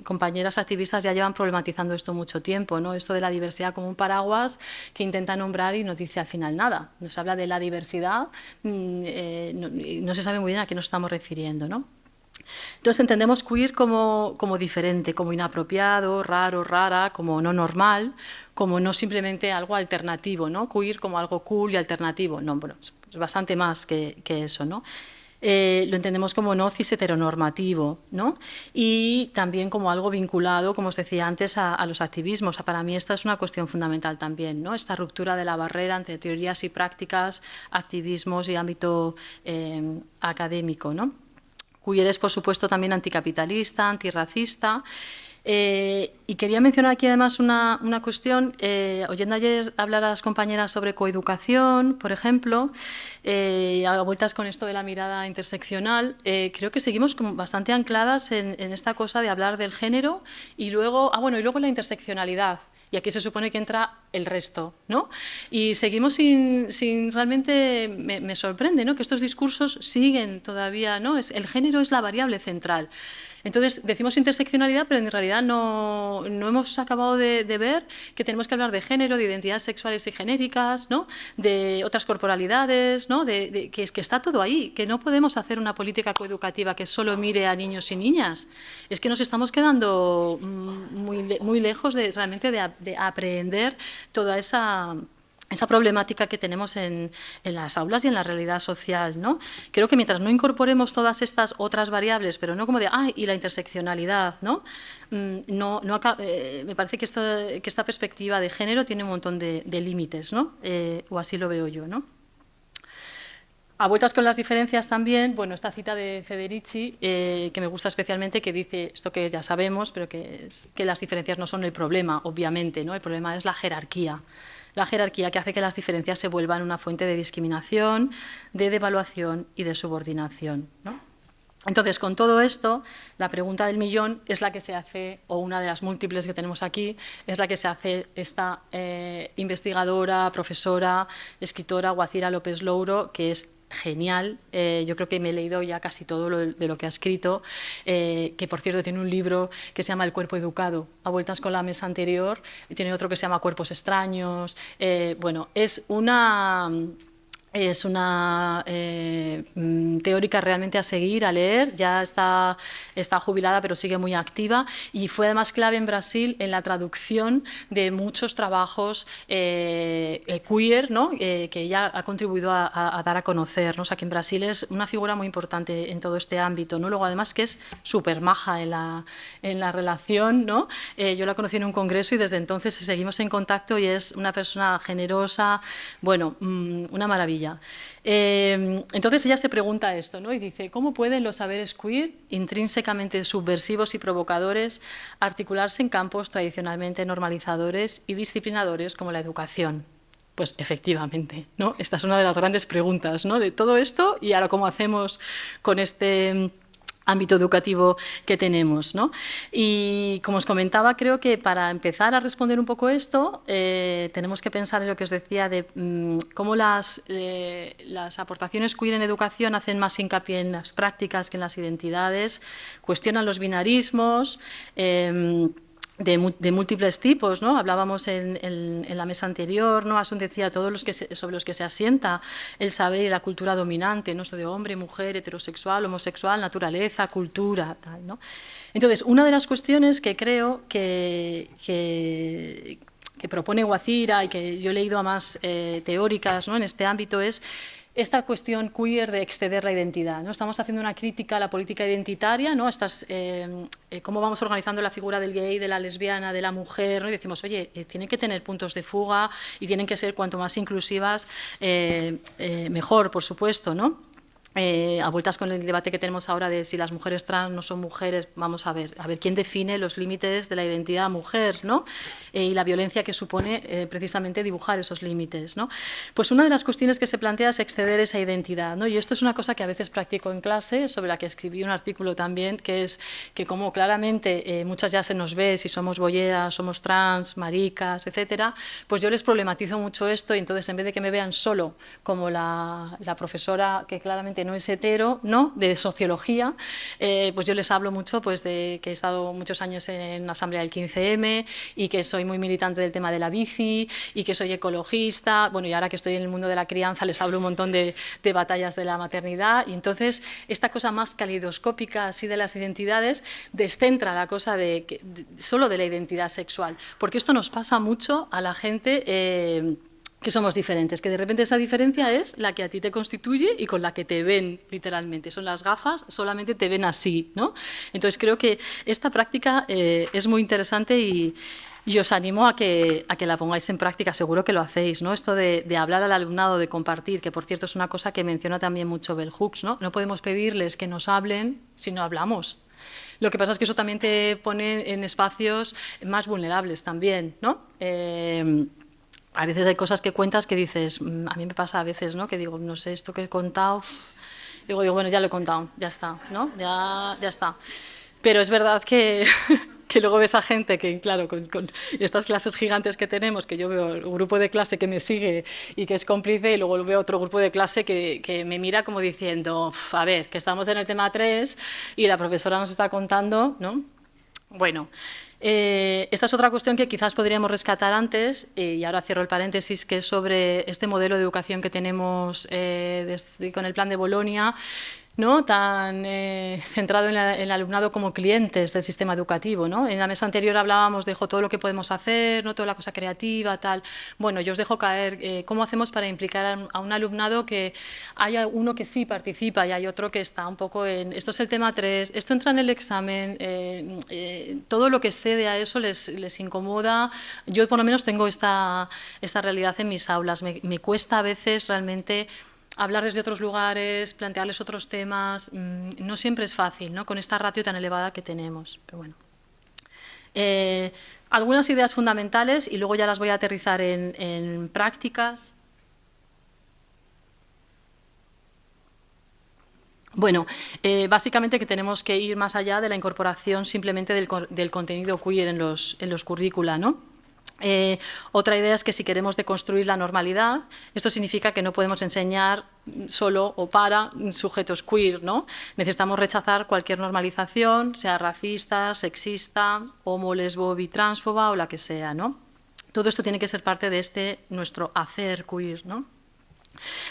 compañeras activistas ya llevan problematizando esto mucho tiempo, ¿no? Esto de la diversidad como un paraguas que intenta nombrar y no dice al final nada. Nos habla de la diversidad, no se sabe muy bien a qué nos estamos refiriendo, ¿no? Entonces entendemos queer como diferente, como inapropiado, raro, rara, como no normal, como no simplemente algo alternativo, ¿no? Queer como algo cool y alternativo. No, bueno, es bastante más que eso, ¿no? Lo entendemos como no cis heteronormativo, ¿no? Y también como algo vinculado, como os decía antes, a los activismos. Para mí esta es una cuestión fundamental también, ¿no? Esta ruptura de la barrera entre teorías y prácticas, activismos y ámbito académico, ¿no? Queer es, por supuesto, también anticapitalista, antirracista. Y quería mencionar aquí además una cuestión, oyendo ayer hablar a las compañeras sobre coeducación, por ejemplo, a vueltas con esto de la mirada interseccional, creo que seguimos como bastante ancladas en esta cosa de hablar del género y luego, y luego la interseccionalidad. Y aquí se supone que entra el resto, ¿no? Y seguimos sin realmente, me sorprende, ¿no? Que estos discursos siguen todavía, ¿no? El género es la variable central. Entonces, decimos interseccionalidad, pero en realidad no hemos acabado de ver que tenemos que hablar de género, de identidades sexuales y genéricas, ¿no? De otras corporalidades, ¿no? Que está todo ahí, que no podemos hacer una política coeducativa que solo mire a niños y niñas. Es que nos estamos quedando muy lejos realmente de aprehender toda esa esa problemática que tenemos en las aulas y en la realidad social, ¿no? Creo que mientras no incorporemos todas estas otras variables, pero no como de, y la interseccionalidad, ¿no? Me parece que esta perspectiva de género tiene un montón de límites, ¿no? O así lo veo yo, ¿no? A vueltas con las diferencias también, bueno, esta cita de Federici, que me gusta especialmente, que dice esto que ya sabemos, pero que es que las diferencias no son el problema, obviamente, ¿no? El problema es la jerarquía que hace que las diferencias se vuelvan una fuente de discriminación, de devaluación y de subordinación, ¿no? Entonces, con todo esto, la pregunta del millón es la que se hace, o una de las múltiples que tenemos aquí, es la que se hace esta investigadora, profesora, escritora, Guacira López Louro, que es genial. Yo creo que me he leído ya casi todo de lo que ha escrito, que por cierto tiene un libro que se llama El cuerpo educado, a vueltas con la mesa anterior, y tiene otro que se llama Cuerpos extraños. Bueno, es una teórica realmente a seguir, a leer, ya está jubilada pero sigue muy activa, y fue además clave en Brasil en la traducción de muchos trabajos queer, ¿no? Que ella ha contribuido a dar a conocer, ¿no? O sea, que en Brasil es una figura muy importante en todo este ámbito, ¿no? Luego además que es súper maja en la relación, ¿no? Yo la conocí en un congreso y desde entonces seguimos en contacto y es una persona generosa, bueno, una maravilla. Entonces ella se pregunta esto, ¿no? Y dice, ¿cómo pueden los saberes queer, intrínsecamente subversivos y provocadores, articularse en campos tradicionalmente normalizadores y disciplinadores como la educación? Pues efectivamente, ¿no? Esta es una de las grandes preguntas, ¿no? De todo esto y ahora cómo hacemos con este ámbito educativo que tenemos, ¿no? Y como os comentaba, creo que para empezar a responder un poco esto, tenemos que pensar en lo que os decía de cómo las aportaciones queer en educación hacen más hincapié en las prácticas que en las identidades, cuestionan los binarismos, de múltiples tipos, ¿no? Hablábamos en la mesa anterior, ¿no? Asun decía todos sobre los que se asienta el saber y la cultura dominante, ¿no? Esto de hombre, mujer, heterosexual, homosexual, naturaleza, cultura, tal, ¿no? Entonces, una de las cuestiones que creo que propone Guacira y que yo he leído a más teóricas, ¿no? En este ámbito es esta cuestión queer de exceder la identidad, ¿no? Estamos haciendo una crítica a la política identitaria, ¿no? Cómo vamos organizando la figura del gay, de la lesbiana, de la mujer, ¿no? Y decimos, oye, tienen que tener puntos de fuga y tienen que ser cuanto más inclusivas, mejor, por supuesto, ¿no? A vueltas con el debate que tenemos ahora de si las mujeres trans no son mujeres, vamos a ver quién define los límites de la identidad mujer, ¿no? Y la violencia que supone precisamente dibujar esos límites, ¿no? Pues una de las cuestiones que se plantea es exceder esa identidad, ¿no? Y esto es una cosa que a veces practico en clase, sobre la que escribí un artículo también, que es que como claramente muchas ya se nos ve si somos bolleras, somos trans, maricas, etcétera, pues yo les problematizo mucho esto y entonces en vez de que me vean solo como la profesora que claramente no es hetero, ¿no? De sociología, pues yo les hablo mucho pues de que he estado muchos años en la asamblea del 15M y que soy muy militante del tema de la bici y que soy ecologista, bueno, y ahora que estoy en el mundo de la crianza les hablo un montón de batallas de la maternidad y entonces esta cosa más caleidoscópica así de las identidades descentra la cosa solo de la identidad sexual, porque esto nos pasa mucho a la gente que somos diferentes, que de repente esa diferencia es la que a ti te constituye y con la que te ven literalmente. Son las gafas, solamente te ven así, ¿no? Entonces creo que esta práctica es muy interesante y os animo a que la pongáis en práctica, seguro que lo hacéis, ¿no? Esto de hablar al alumnado, de compartir, que por cierto es una cosa que menciona también mucho Bell Hooks, ¿no? No podemos pedirles que nos hablen si no hablamos. Lo que pasa es que eso también te pone en espacios más vulnerables también, ¿no? A veces hay cosas que cuentas que dices, a mí me pasa a veces, ¿no? Que digo, no sé, esto que he contado, digo, bueno, ya lo he contado, ya está, ¿no? Ya está. Pero es verdad que luego ves a gente que, claro, con estas clases gigantes que tenemos, que yo veo el grupo de clase que me sigue y que es cómplice, y luego veo otro grupo de clase que me mira como diciendo, a ver, que estamos en el tema 3 y la profesora nos está contando, ¿no? Bueno, esta es otra cuestión que quizás podríamos rescatar antes, y ahora cierro el paréntesis, que es sobre este modelo de educación que tenemos con el plan de Bolonia. ¿no? Tan centrado en el alumnado como clientes del sistema educativo, ¿no? En la mesa anterior hablábamos de todo lo que podemos hacer, ¿no? Toda la cosa creativa, tal. Bueno, yo os dejo caer cómo hacemos para implicar a un alumnado, que hay uno que sí participa y hay otro que está un poco en, esto es el tema 3, esto entra en el examen, todo lo que excede a eso les incomoda. Yo por lo menos tengo esta realidad en mis aulas, me cuesta a veces realmente hablar desde otros lugares, plantearles otros temas, no siempre es fácil, ¿no? Con esta ratio tan elevada que tenemos. Pero bueno. Algunas ideas fundamentales y luego ya las voy a aterrizar en prácticas. Bueno, básicamente que tenemos que ir más allá de la incorporación simplemente del contenido queer en los currícula, ¿no? Otra idea es que si queremos deconstruir la normalidad, esto significa que no podemos enseñar solo o para sujetos queer, ¿no? Necesitamos rechazar cualquier normalización, sea racista, sexista, homo, lesbo, bi, transfoba o la que sea, ¿no? Todo esto tiene que ser parte de nuestro hacer queer, ¿no?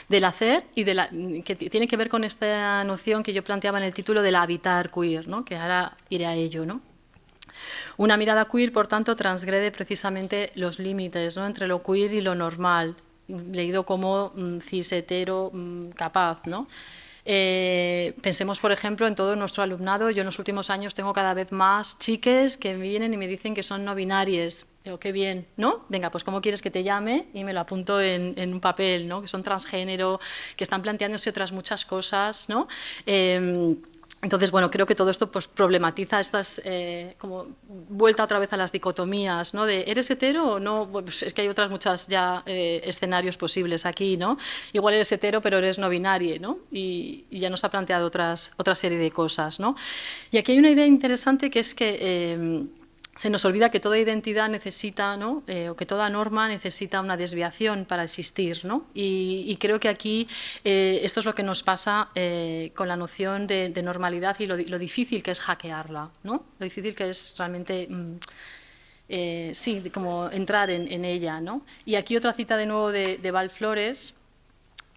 Del hacer y que tiene que ver con esta noción que yo planteaba en el título del habitar queer, ¿no? Que ahora iré a ello, ¿no? Una mirada queer, por tanto, transgrede precisamente los límites, ¿no? Entre lo queer y lo normal, leído como cis hetero capaz, ¿no? Pensemos, por ejemplo, en todo nuestro alumnado. Yo en los últimos años tengo cada vez más chiques que vienen y me dicen que son no binarias. Digo, qué bien, ¿no? Venga, pues ¿cómo quieres que te llame? Y me lo apunto en un papel, ¿no? Que son transgénero, que están planteándose otras muchas cosas, ¿no? Entonces, bueno, creo que todo esto pues, problematiza estas, como vuelta otra vez a las dicotomías, ¿no? De ¿eres hetero o no? Pues es que hay otras muchas ya escenarios posibles aquí, ¿no? Igual eres hetero, pero eres no binario, ¿no? Y ya nos ha planteado otra serie de cosas, ¿no? Y aquí hay una idea interesante que es que se nos olvida que toda identidad necesita, ¿no? O que toda norma necesita una desviación para existir, ¿no? Y creo que aquí esto es lo que nos pasa con la noción de normalidad y lo difícil que es hackearla, ¿no? Lo difícil que es realmente sí, como entrar en ella, ¿no? Y aquí otra cita de nuevo de Val Flores,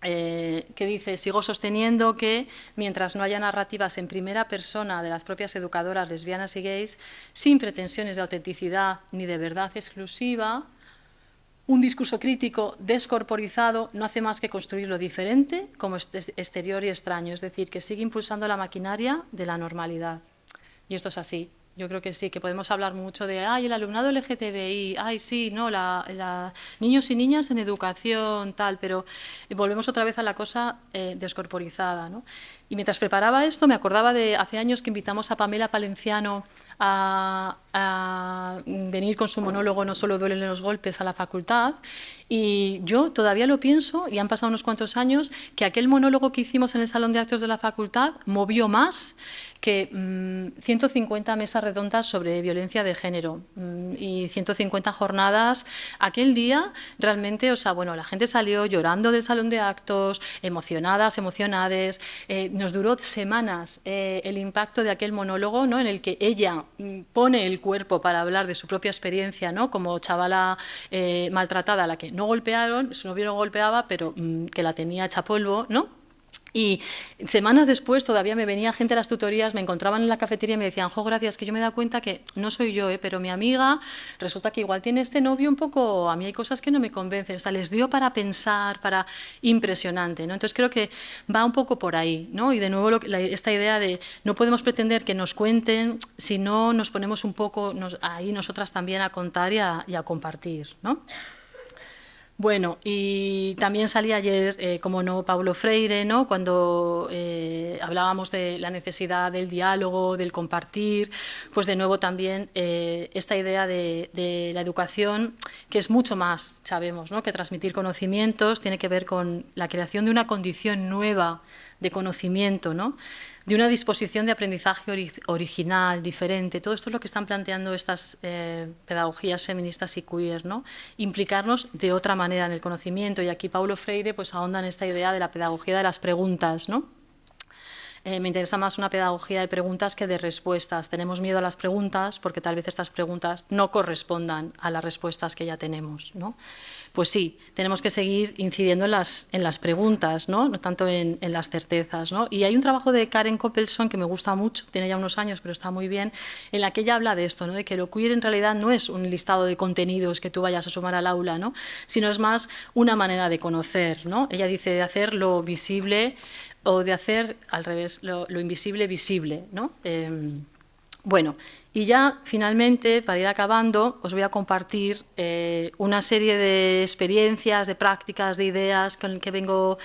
que dice: sigo sosteniendo que mientras no haya narrativas en primera persona de las propias educadoras lesbianas y gays, sin pretensiones de autenticidad ni de verdad exclusiva, un discurso crítico descorporizado no hace más que construir lo diferente como exterior y extraño, es decir, que sigue impulsando la maquinaria de la normalidad. Y esto es así. Yo creo que sí, que podemos hablar mucho de ay, el alumnado LGTBI, ay, sí, no, niños y niñas en educación, tal, pero volvemos otra vez a la cosa descorporizada, ¿no? Y mientras preparaba esto me acordaba de hace años que invitamos a Pamela Palenciano a venir con su monólogo No solo duelen los golpes a la facultad, y yo todavía lo pienso, y han pasado unos cuantos años, que aquel monólogo que hicimos en el Salón de Actos de la facultad movió más que 150 mesas redondas sobre violencia de género y 150 jornadas. Aquel día realmente, o sea, bueno, la gente salió llorando del Salón de Actos, emocionadas, emocionades. Nos duró semanas el impacto de aquel monólogo, ¿no? En el que ella pone el cuerpo para hablar de su propia experiencia, ¿no? Como chavala maltratada a la que no golpearon, su novio no golpeaba, pero que la tenía hecha polvo, ¿no? Y semanas después todavía me venía gente a las tutorías, me encontraban en la cafetería y me decían, jo, gracias, que yo me he dado cuenta que no soy yo, pero mi amiga resulta que igual tiene este novio un poco, a mí hay cosas que no me convencen, o sea, les dio para pensar, para impresionante, ¿no? Entonces creo que va un poco por ahí, ¿no? Y de nuevo esta idea de no podemos pretender que nos cuenten si no nos ponemos un poco ahí nosotras también a contar y a compartir, ¿no? Bueno, y también salía ayer, como no, Paulo Freire, ¿no? Cuando hablábamos de la necesidad del diálogo, del compartir, pues de nuevo también esta idea de la educación, que es mucho más, sabemos, ¿no? Que transmitir conocimientos, tiene que ver con la creación de una condición nueva de conocimiento, ¿no? De una disposición de aprendizaje original, diferente. Todo esto es lo que están planteando estas pedagogías feministas y queer, ¿no? Implicarnos de otra manera en el conocimiento. Y aquí Paulo Freire pues ahonda en esta idea de la pedagogía de las preguntas, ¿no? Me interesa más una pedagogía de preguntas que de respuestas. Tenemos miedo a las preguntas porque tal vez estas preguntas no correspondan a las respuestas que ya tenemos, ¿no? Pues sí, tenemos que seguir incidiendo en las preguntas, ¿no? No tanto en las certezas, ¿no? Y hay un trabajo de Karen Koppelson que me gusta mucho, tiene ya unos años, pero está muy bien, en la que ella habla de esto, ¿no? De que lo queer en realidad no es un listado de contenidos que tú vayas a sumar al aula, ¿no? Sino es más una manera de conocer, ¿no? Ella dice de hacer lo visible o de hacer, al revés, lo invisible visible, ¿no? Bueno, y ya finalmente, para ir acabando, os voy a compartir una serie de experiencias, de prácticas, de ideas con las que vengo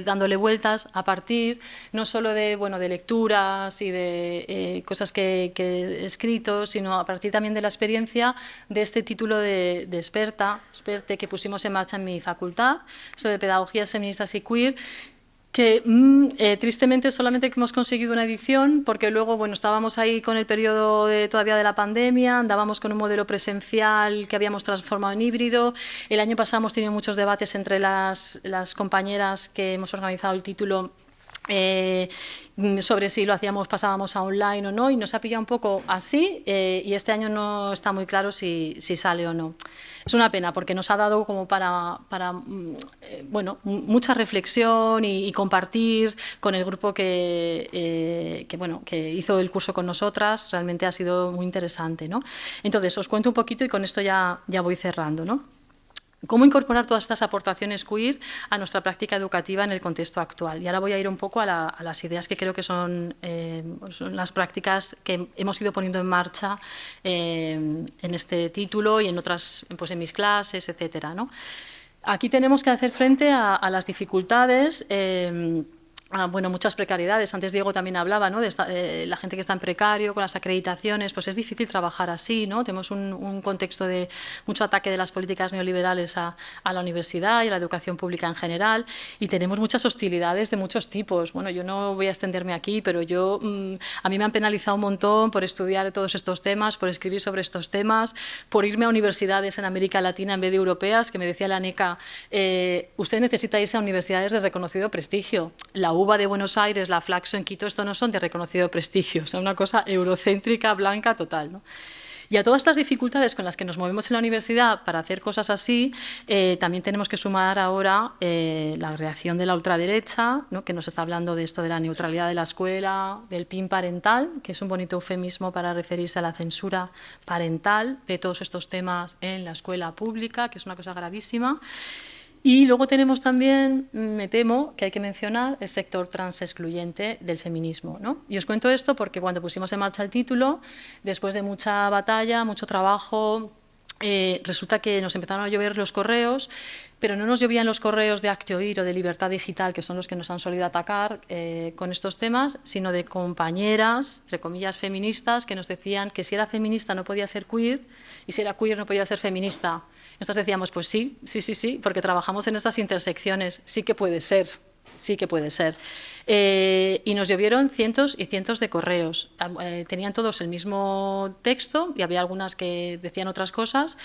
dándole vueltas a partir no solo de, bueno, de lecturas y de cosas que he escrito, sino a partir también de la experiencia de este título de Experte, que pusimos en marcha en mi facultad, sobre pedagogías feministas y queer, que tristemente solamente hemos conseguido una edición porque luego, bueno, estábamos ahí con el periodo todavía de la pandemia, andábamos con un modelo presencial que habíamos transformado en híbrido. El año pasado hemos tenido muchos debates entre las compañeras que hemos organizado el título sobre si lo pasábamos a online o no, y nos ha pillado un poco así, y este año no está muy claro si sale o no. Es una pena porque nos ha dado como para bueno, mucha reflexión y compartir con el grupo que hizo el curso con nosotras. Realmente ha sido muy interesante, ¿no? Entonces, os cuento un poquito y con esto ya voy cerrando, ¿no? ¿Cómo incorporar todas estas aportaciones queer a nuestra práctica educativa en el contexto actual? Y ahora voy a ir un poco a las ideas que creo que son las prácticas que hemos ido poniendo en marcha en este título y en otras, pues en mis clases, etcétera, ¿no? Aquí tenemos que hacer frente a las dificultades. Bueno, muchas precariedades. Antes Diego también hablaba, ¿no? De la gente que está en precario, con las acreditaciones, pues es difícil trabajar así, ¿no? Tenemos un contexto de mucho ataque de las políticas neoliberales a la universidad y a la educación pública en general, y tenemos muchas hostilidades de muchos tipos. Bueno, yo no voy a extenderme aquí, pero a mí me han penalizado un montón por estudiar todos estos temas, por escribir sobre estos temas, por irme a universidades en América Latina en vez de europeas, que me decía la NECA, usted necesita irse a universidades de reconocido prestigio. La UBA de Buenos Aires, la Flaxo en Quito, esto no son de reconocido prestigio, son una cosa eurocéntrica, blanca, total, ¿no? Y a todas estas dificultades con las que nos movemos en la universidad para hacer cosas así, también tenemos que sumar ahora la reacción de la ultraderecha, ¿no? Que nos está hablando de esto de la neutralidad de la escuela, del PIN parental, que es un bonito eufemismo para referirse a la censura parental de todos estos temas en la escuela pública, que es una cosa gravísima. Y luego tenemos también, me temo, que hay que mencionar el sector trans excluyente del feminismo, ¿no? Y os cuento esto porque cuando pusimos en marcha el título, después de mucha batalla, mucho trabajo, resulta que nos empezaron a llover los correos, pero no nos llovían los correos de Acte Oír o de Libertad Digital, que son los que nos han solido atacar con estos temas, sino de compañeras, entre comillas, feministas, que nos decían que si era feminista no podía ser queer y si era queer no podía ser feminista. Nosotros decíamos, pues sí, porque trabajamos en estas intersecciones, sí que puede ser. Sí que puede ser. Y nos llovieron cientos y cientos de correos. Tenían todos el mismo texto y había algunas que decían otras cosas.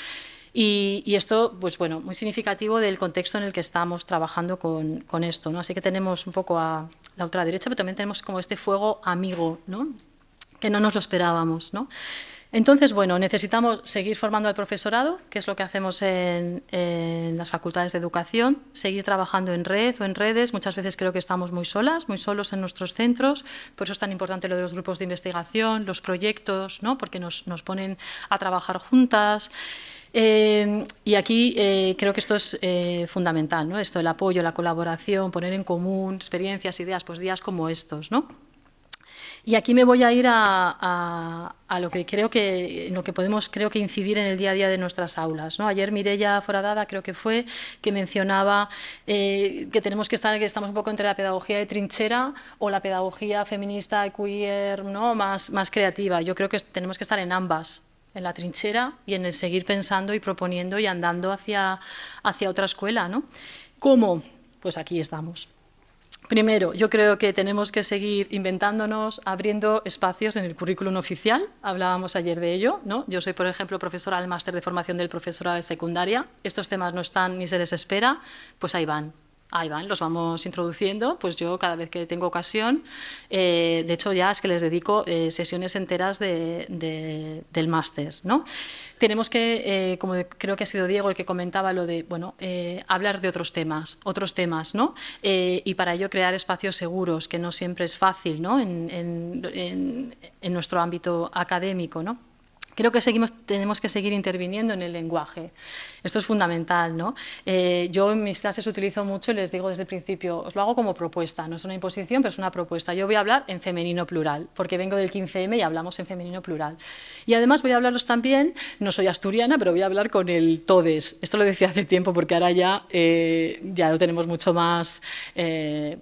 Y esto, pues bueno, muy significativo del contexto en el que estamos trabajando con esto, ¿no? Así que tenemos un poco a la ultraderecha, pero también tenemos como este fuego amigo, ¿no? Que no nos lo esperábamos, ¿no? Entonces, bueno, necesitamos seguir formando al profesorado, que es lo que hacemos en las facultades de educación, seguir trabajando en red o en redes. Muchas veces creo que estamos muy solas, muy solos en nuestros centros, por eso es tan importante lo de los grupos de investigación, los proyectos, ¿no? Porque nos ponen a trabajar juntas. Y aquí creo que esto es fundamental, ¿no? Esto del apoyo, la colaboración, poner en común experiencias, ideas, pues días como estos, ¿no? Y aquí me voy a ir a lo que creo que, en lo que podemos incidir en el día a día de nuestras aulas, ¿no? Ayer Mireia Foradada creo que fue que mencionaba que estamos un poco entre la pedagogía de trinchera o la pedagogía feminista, queer, ¿no? más creativa. Yo creo que tenemos que estar en ambas, en la trinchera y en el seguir pensando y proponiendo y andando hacia otra escuela, ¿no? ¿Cómo? Pues aquí estamos. Primero, yo creo que tenemos que seguir inventándonos, abriendo espacios en el currículum oficial. Hablábamos ayer de ello, ¿no? Yo soy, por ejemplo, profesora del máster de formación del profesorado de secundaria. Estos temas no están ni se les espera, pues ahí van. ahí van, los vamos introduciendo, pues yo cada vez que tengo ocasión, de hecho ya es que les dedico sesiones enteras del máster, ¿no? Tenemos que, como creo que ha sido Diego el que comentaba lo de, bueno, hablar de otros temas, ¿no? Y para ello crear espacios seguros, que no siempre es fácil, ¿no? En nuestro ámbito académico, ¿no? Creo que tenemos que seguir interviniendo en el lenguaje. Esto es fundamental, ¿no? Yo en mis clases utilizo mucho y les digo desde el principio, os lo hago como propuesta, no es una imposición, pero es una propuesta. Yo voy a hablar en femenino plural, porque vengo del 15M y hablamos en femenino plural. Y además voy a hablaros también, no soy asturiana, pero voy a hablar con el todes. Esto lo decía hace tiempo, porque ahora ya lo tenemos mucho más,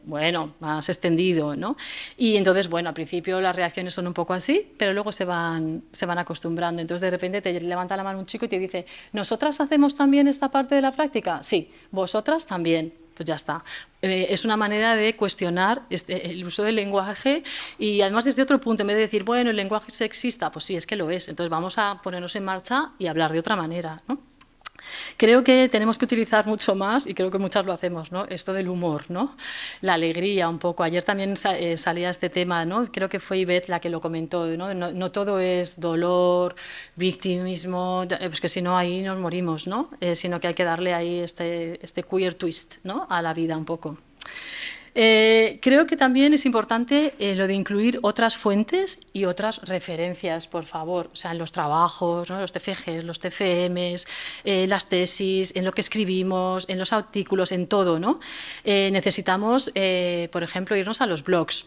bueno, más extendido, ¿no? Y entonces, bueno, al principio las reacciones son un poco así, pero luego se van acostumbrando. Entonces, de repente te levanta la mano un chico y te dice, ¿nosotras hacemos también esta parte de la práctica? Sí, vosotras también. Pues ya está. Es una manera de cuestionar el uso del lenguaje y además desde otro punto, en vez de decir, bueno, el lenguaje es sexista, pues sí, es que lo es. Entonces vamos a ponernos en marcha y hablar de otra manera, ¿no? Creo que tenemos que utilizar mucho más, y creo que muchas lo hacemos, ¿no? Esto del humor, ¿no? La alegría un poco. Ayer también salía este tema, ¿no? Creo que fue Ivette la que lo comentó, ¿no? No todo es dolor, victimismo, pues que si no ahí nos morimos, ¿no? Sino que hay que darle ahí este queer twist, ¿no? A la vida un poco. Creo que también es importante lo de incluir otras fuentes y otras referencias, por favor, o sea, en los trabajos, ¿no? Los TFGs, los TFMs, las tesis, en lo que escribimos, en los artículos, en todo, ¿no? Necesitamos, por ejemplo, irnos a los blogs.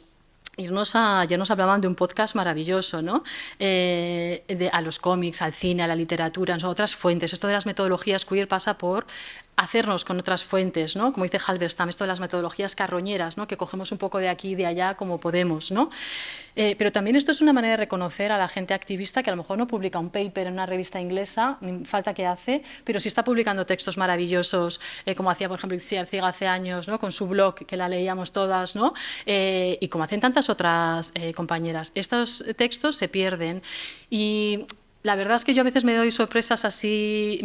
Ya nos hablaban de un podcast maravilloso, ¿no? A los cómics, al cine, a la literatura, a otras fuentes. Esto de las metodologías queer pasa por hacernos con otras fuentes, ¿no? Como dice Halberstam, esto de las metodologías carroñeras, ¿no? Que cogemos un poco de aquí y de allá como podemos, ¿no? Pero también esto es una manera de reconocer a la gente activista que a lo mejor no publica un paper en una revista inglesa, falta que hace, pero sí está publicando textos maravillosos, como hacía, por ejemplo, Itziar Arciga hace años, ¿no? Con su blog, que la leíamos todas, ¿no? Y como hacen tantas otras compañeras. Estos textos se pierden y la verdad es que yo a veces me doy sorpresas así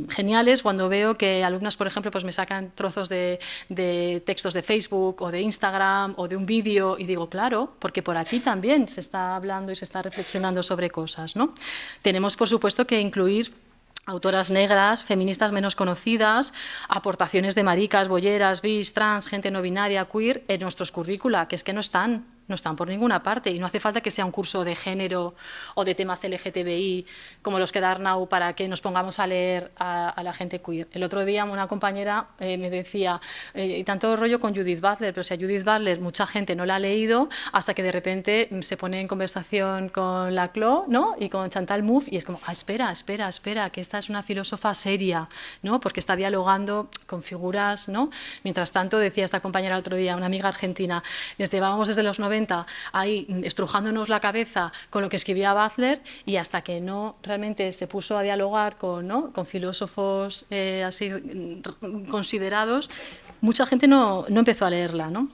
geniales cuando veo que alumnas, por ejemplo, pues me sacan trozos de textos de Facebook o de Instagram o de un vídeo y digo, claro, porque por aquí también se está hablando y se está reflexionando sobre cosas, ¿no? Tenemos, por supuesto, que incluir autoras negras, feministas menos conocidas, aportaciones de maricas, bolleras, bis, trans, gente no binaria, queer, en nuestros currícula, que es que no están por ninguna parte y no hace falta que sea un curso de género o de temas LGTBI como los que da Arnau para que nos pongamos a leer a la gente queer. El otro día una compañera me decía, y tanto rollo con Judith Butler, pero si a Judith Butler mucha gente no la ha leído hasta que de repente se pone en conversación con Laclau, ¿no? Y con Chantal Mouffe y es como, espera, que esta es una filósofa seria, ¿no? Porque está dialogando con figuras, ¿no? Mientras tanto, decía esta compañera el otro día, una amiga argentina, les llevábamos desde los 90 ahí estrujándonos la cabeza con lo que escribía Butler y hasta que no realmente se puso a dialogar con filósofos así considerados, mucha gente no empezó a leerla, ¿no?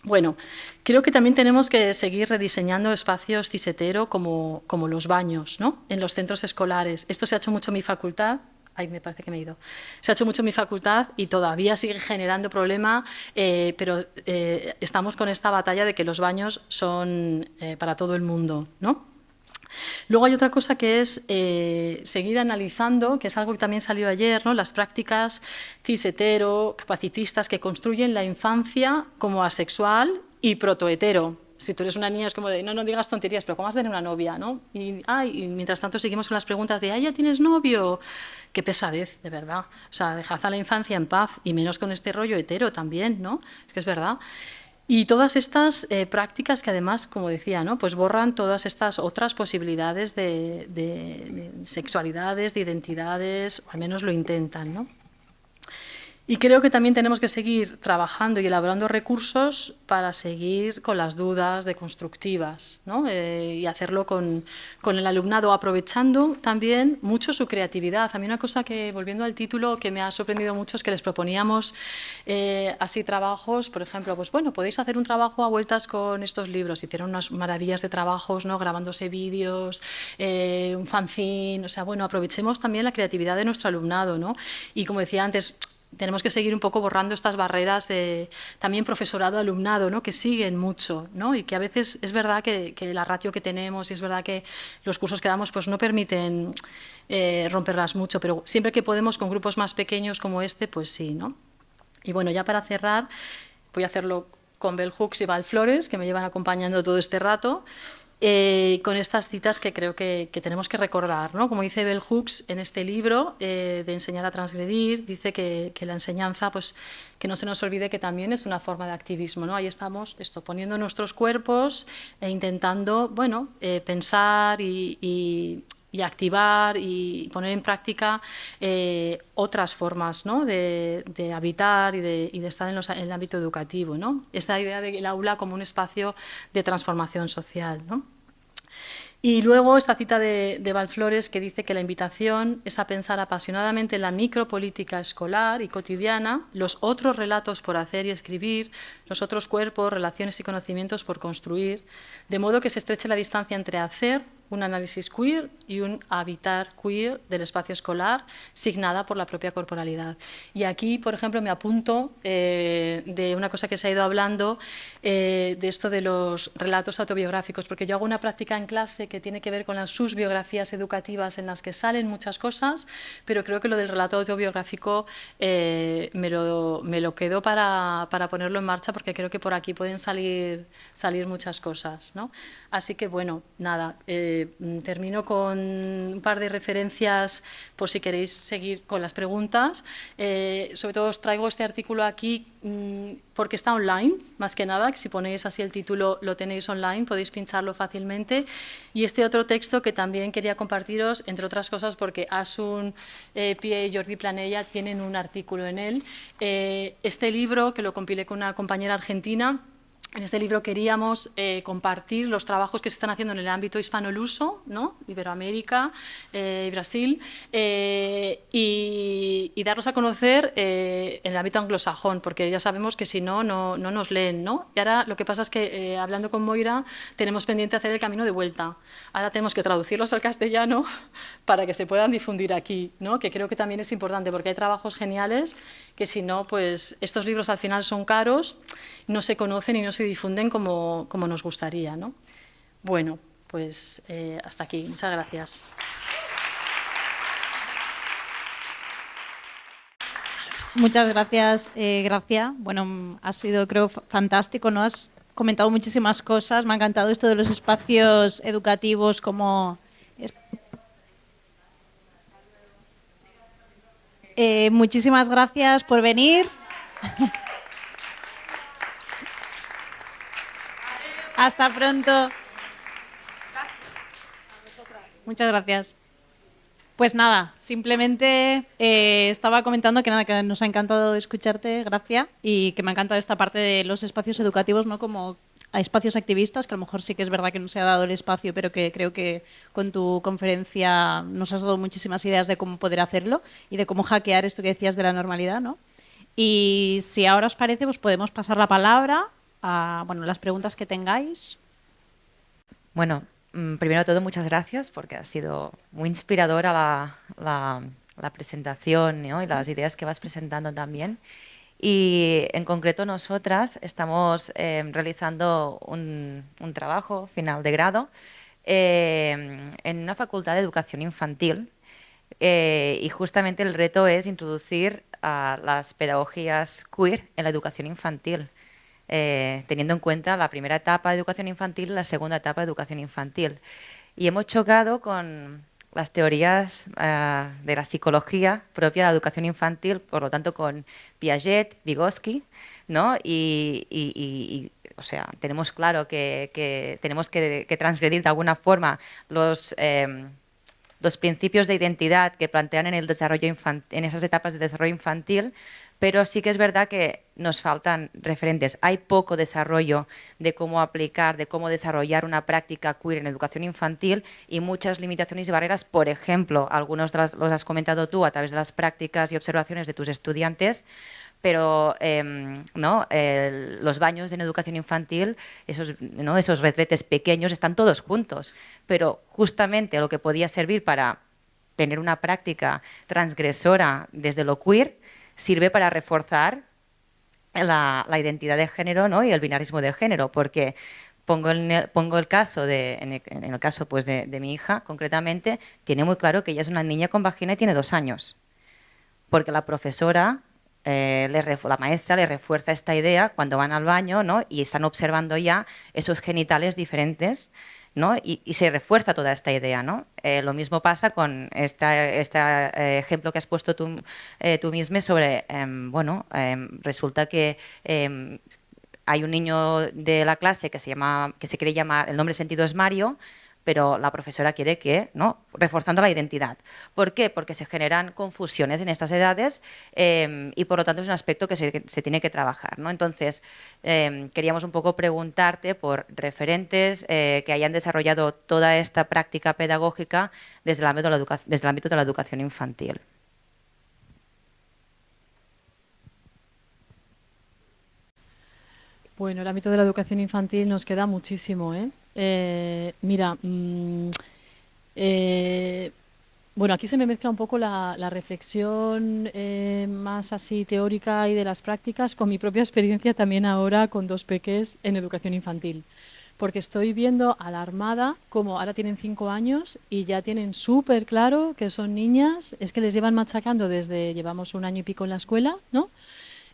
Bueno, creo que también tenemos que seguir rediseñando espacios cis-hetero como los baños, ¿no? En los centros escolares. Esto se ha hecho mucho en mi facultad. Ay, me parece que me he ido. Se ha hecho mucho en mi facultad y todavía sigue generando problema, pero estamos con esta batalla de que los baños son para todo el mundo, ¿no? Luego hay otra cosa que es seguir analizando, que es algo que también salió ayer, ¿no? Las prácticas cis-hetero, capacitistas, que construyen la infancia como asexual y protohetero. Si tú eres una niña es como de, no digas tonterías, pero ¿cómo vas a tener una novia? ¿No? Y mientras tanto seguimos con las preguntas de, ¿ya tienes novio? Qué pesadez, de verdad. O sea, dejad a la infancia en paz, y menos con este rollo hetero también, ¿no? Es que es verdad. Y todas estas prácticas que además, como decía, ¿no? Pues borran todas estas otras posibilidades de sexualidades, de identidades, o al menos lo intentan, ¿no? Y creo que también tenemos que seguir trabajando y elaborando recursos para seguir con las dudas deconstructivas, ¿no? Y hacerlo con el alumnado, aprovechando también mucho su creatividad. A mí una cosa que, volviendo al título, que me ha sorprendido mucho es que les proponíamos así trabajos, por ejemplo, pues bueno, podéis hacer un trabajo a vueltas con estos libros. Hicieron unas maravillas de trabajos, ¿no? Grabándose vídeos, un fanzine, o sea, bueno, aprovechemos también la creatividad de nuestro alumnado, ¿no? Y como decía antes, tenemos que seguir un poco borrando estas barreras de también profesorado-alumnado, ¿no? Que siguen mucho, ¿no? Y que a veces es verdad que la ratio que tenemos y es verdad que los cursos que damos pues no permiten romperlas mucho, pero siempre que podemos con grupos más pequeños como este, pues sí, ¿no? Y bueno, ya para cerrar, voy a hacerlo con Bell Hooks y Val Flores, que me llevan acompañando todo este rato, con estas citas que creo que tenemos que recordar, ¿no? Como dice Bell Hooks en este libro de Enseñar a transgredir, dice que la enseñanza, pues que no se nos olvide que también es una forma de activismo, ¿no? Ahí estamos poniendo nuestros cuerpos e intentando, bueno, pensar y activar y poner en práctica otras formas, ¿no? de habitar y de estar en el ámbito educativo, ¿no? Esta idea del aula como un espacio de transformación social, ¿no? Y luego esta cita de Val Flores que dice que la invitación es a pensar apasionadamente en la micropolítica escolar y cotidiana, los otros relatos por hacer y escribir, los otros cuerpos, relaciones y conocimientos por construir, de modo que se estreche la distancia entre hacer un análisis queer y un habitar queer del espacio escolar, signada por la propia corporalidad. Y aquí, por ejemplo, me apunto de una cosa que se ha ido hablando, de esto de los relatos autobiográficos, porque yo hago una práctica en clase que tiene que ver con sus biografías educativas en las que salen muchas cosas, pero creo que lo del relato autobiográfico me lo quedo para ponerlo en marcha, porque creo que por aquí pueden salir muchas cosas, ¿no? Así que, bueno, nada, termino con un par de referencias por si queréis seguir con las preguntas. Sobre todo os traigo este artículo aquí porque está online, más que nada, que si ponéis así el título lo tenéis online, podéis pincharlo fácilmente. Y este otro texto que también quería compartiros, entre otras cosas porque Asun Pie y Jordi Planella tienen un artículo en él. Este libro, que lo compilé con una compañera argentina, en este libro queríamos compartir los trabajos que se están haciendo en el ámbito hispano-luso, ¿no? Iberoamérica y Brasil, y darlos a conocer en el ámbito anglosajón, porque ya sabemos que si no, no nos leen, ¿no? Y ahora lo que pasa es que, hablando con Moira, tenemos pendiente hacer el camino de vuelta. Ahora tenemos que traducirlos al castellano para que se puedan difundir aquí, ¿no? Que creo que también es importante, porque hay trabajos geniales que si no, pues estos libros al final son caros, no se conocen y no se difunden como nos gustaría, ¿no? Bueno, pues hasta aquí. Muchas gracias. Muchas gracias, Gracia. Bueno, ha sido, creo, fantástico, ¿no? Has comentado muchísimas cosas. Me ha encantado esto de los espacios educativos como... muchísimas gracias por venir. Hasta pronto. Muchas gracias. Pues nada, simplemente estaba comentando que nada, que nos ha encantado escucharte, Gracia, y que me ha encantado esta parte de los espacios educativos, ¿no? Como a espacios activistas, que a lo mejor sí que es verdad que no se ha dado el espacio, pero que creo que con tu conferencia nos has dado muchísimas ideas de cómo poder hacerlo y de cómo hackear esto que decías de la normalidad, ¿no? Y si ahora os parece, pues podemos pasar la palabra a las preguntas que tengáis. Bueno, primero de todo, muchas gracias porque ha sido muy inspiradora la presentación, ¿no? Y las ideas que vas presentando también. Y en concreto nosotras estamos realizando un trabajo final de grado en una facultad de educación infantil y justamente el reto es introducir las pedagogías queer en la educación infantil. Teniendo en cuenta la primera etapa de educación infantil y la segunda etapa de educación infantil. Y hemos chocado con las teorías de la psicología propia de la educación infantil, por lo tanto con Piaget, Vygotsky, ¿no? O sea, tenemos claro que tenemos que transgredir de alguna forma los principios de identidad que plantean en el desarrollo en esas etapas de desarrollo infantil, pero sí que es verdad que nos faltan referentes. Hay poco desarrollo de cómo aplicar, de cómo desarrollar una práctica queer en educación infantil y muchas limitaciones y barreras. Por ejemplo, algunos los has comentado tú a través de las prácticas y observaciones de tus estudiantes, pero los baños en educación infantil, esos retretes pequeños, están todos juntos. Pero justamente lo que podía servir para tener una práctica transgresora desde lo queer sirve para reforzar la identidad de género, ¿no? Y el binarismo de género, porque pongo el caso en el caso pues de mi hija, concretamente, tiene muy claro que ella es una niña con vagina y tiene 2 años, porque la profesora, la maestra le refuerza esta idea cuando van al baño, ¿no? Y están observando ya esos genitales diferentes, ¿no? Y se refuerza toda esta idea, ¿no? Lo mismo pasa con este ejemplo que has puesto tú mismo sobre, resulta que hay un niño de la clase que se quiere llamar, el nombre sentido es Mario, pero la profesora quiere que, ¿no? Reforzando la identidad. ¿Por qué? Porque se generan confusiones en estas edades y por lo tanto es un aspecto que se tiene que trabajar, ¿no? Entonces, queríamos un poco preguntarte por referentes que hayan desarrollado toda esta práctica pedagógica desde el ámbito de la educación infantil. Bueno, el ámbito de la educación infantil nos queda muchísimo, ¿eh? Mira, bueno, aquí se me mezcla un poco la reflexión más así teórica y de las prácticas con mi propia experiencia también ahora con 2 peques en educación infantil. Porque estoy viendo a la Armada como ahora tienen 5 años y ya tienen súper claro que son niñas, es que les llevan machacando llevamos 1 año y pico en la escuela, ¿no?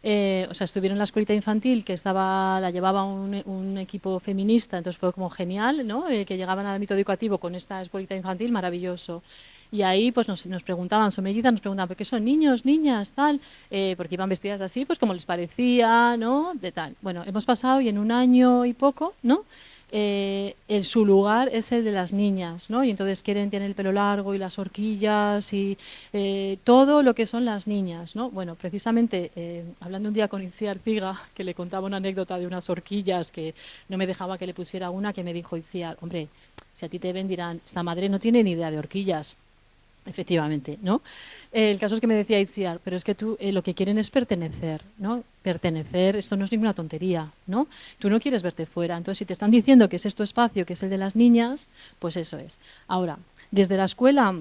O sea, estuvieron en la escuelita infantil que la llevaba un equipo feminista, entonces fue como genial, ¿no? Que llegaban al ámbito educativo con esta escuelita infantil, maravilloso. Y ahí pues nos preguntaban, Somellida nos preguntaban, ¿por qué son niños, niñas, tal? Porque iban vestidas así, pues como les parecía, ¿no? De tal. Bueno, hemos pasado y en 1 año y poco, ¿no? Su lugar es el de las niñas, ¿no? Y entonces tienen el pelo largo y las horquillas y todo lo que son las niñas, ¿no? Bueno, precisamente hablando un día con Itziar Piga, que le contaba una anécdota de unas horquillas que no me dejaba que le pusiera una, que me dijo Itziar, hombre, si a ti te ven dirán, esta madre no tiene ni idea de horquillas. Efectivamente, ¿no? El caso es que me decía Itziar, pero es que tú lo que quieren es pertenecer, ¿no? Pertenecer, esto no es ninguna tontería, ¿no? Tú no quieres verte fuera. Entonces, si te están diciendo que ese es tu espacio, que es el de las niñas, pues eso es. Ahora, desde la escuela,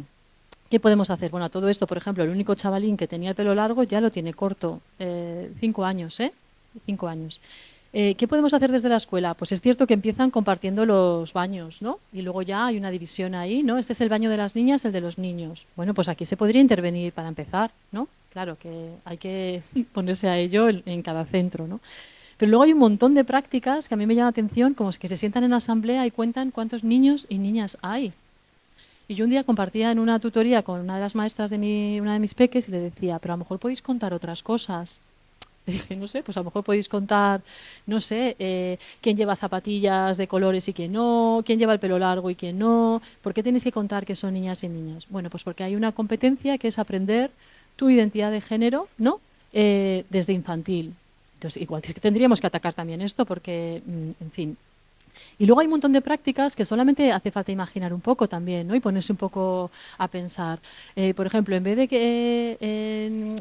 ¿qué podemos hacer? Bueno, a todo esto, por ejemplo, el único chavalín que tenía el pelo largo ya lo tiene corto. 5 años, ¿eh? 5 años. ¿Qué podemos hacer desde la escuela? Pues es cierto que empiezan compartiendo los baños, ¿no? Y luego ya hay una división ahí, ¿no? Este es el baño de las niñas, el de los niños. Bueno, pues aquí se podría intervenir para empezar, ¿no? Claro que hay que ponerse a ello en cada centro, ¿no? Pero luego hay un montón de prácticas que a mí me llaman la atención, como es que se sientan en asamblea y cuentan cuántos niños y niñas hay. Y yo un día compartía en una tutoría con una de las maestras de una de mis peques y le decía, pero a lo mejor podéis contar otras cosas. Le dije, no sé, pues a lo mejor podéis contar, no sé, quién lleva zapatillas de colores y quién no, quién lleva el pelo largo y quién no. ¿Por qué tenéis que contar que son niñas y niños? Bueno, pues porque hay una competencia que es aprender tu identidad de género, ¿no? Desde infantil. Entonces, igual que tendríamos que atacar también esto porque, en fin. Y luego hay un montón de prácticas que solamente hace falta imaginar un poco también, ¿no? Y ponerse un poco a pensar. Por ejemplo, en vez de que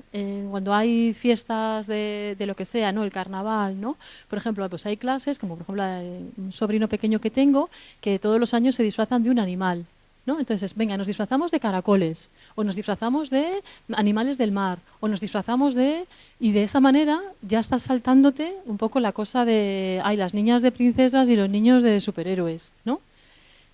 cuando hay fiestas de lo que sea, ¿no? El carnaval, ¿no? Por ejemplo, pues hay clases, como por ejemplo un sobrino pequeño que tengo, que todos los años se disfrazan de un animal. ¿No? Entonces, venga, nos disfrazamos de caracoles, o nos disfrazamos de animales del mar, o nos disfrazamos de... Y de esa manera ya estás saltándote un poco la cosa de, ay, las niñas de princesas y los niños de superhéroes, ¿no?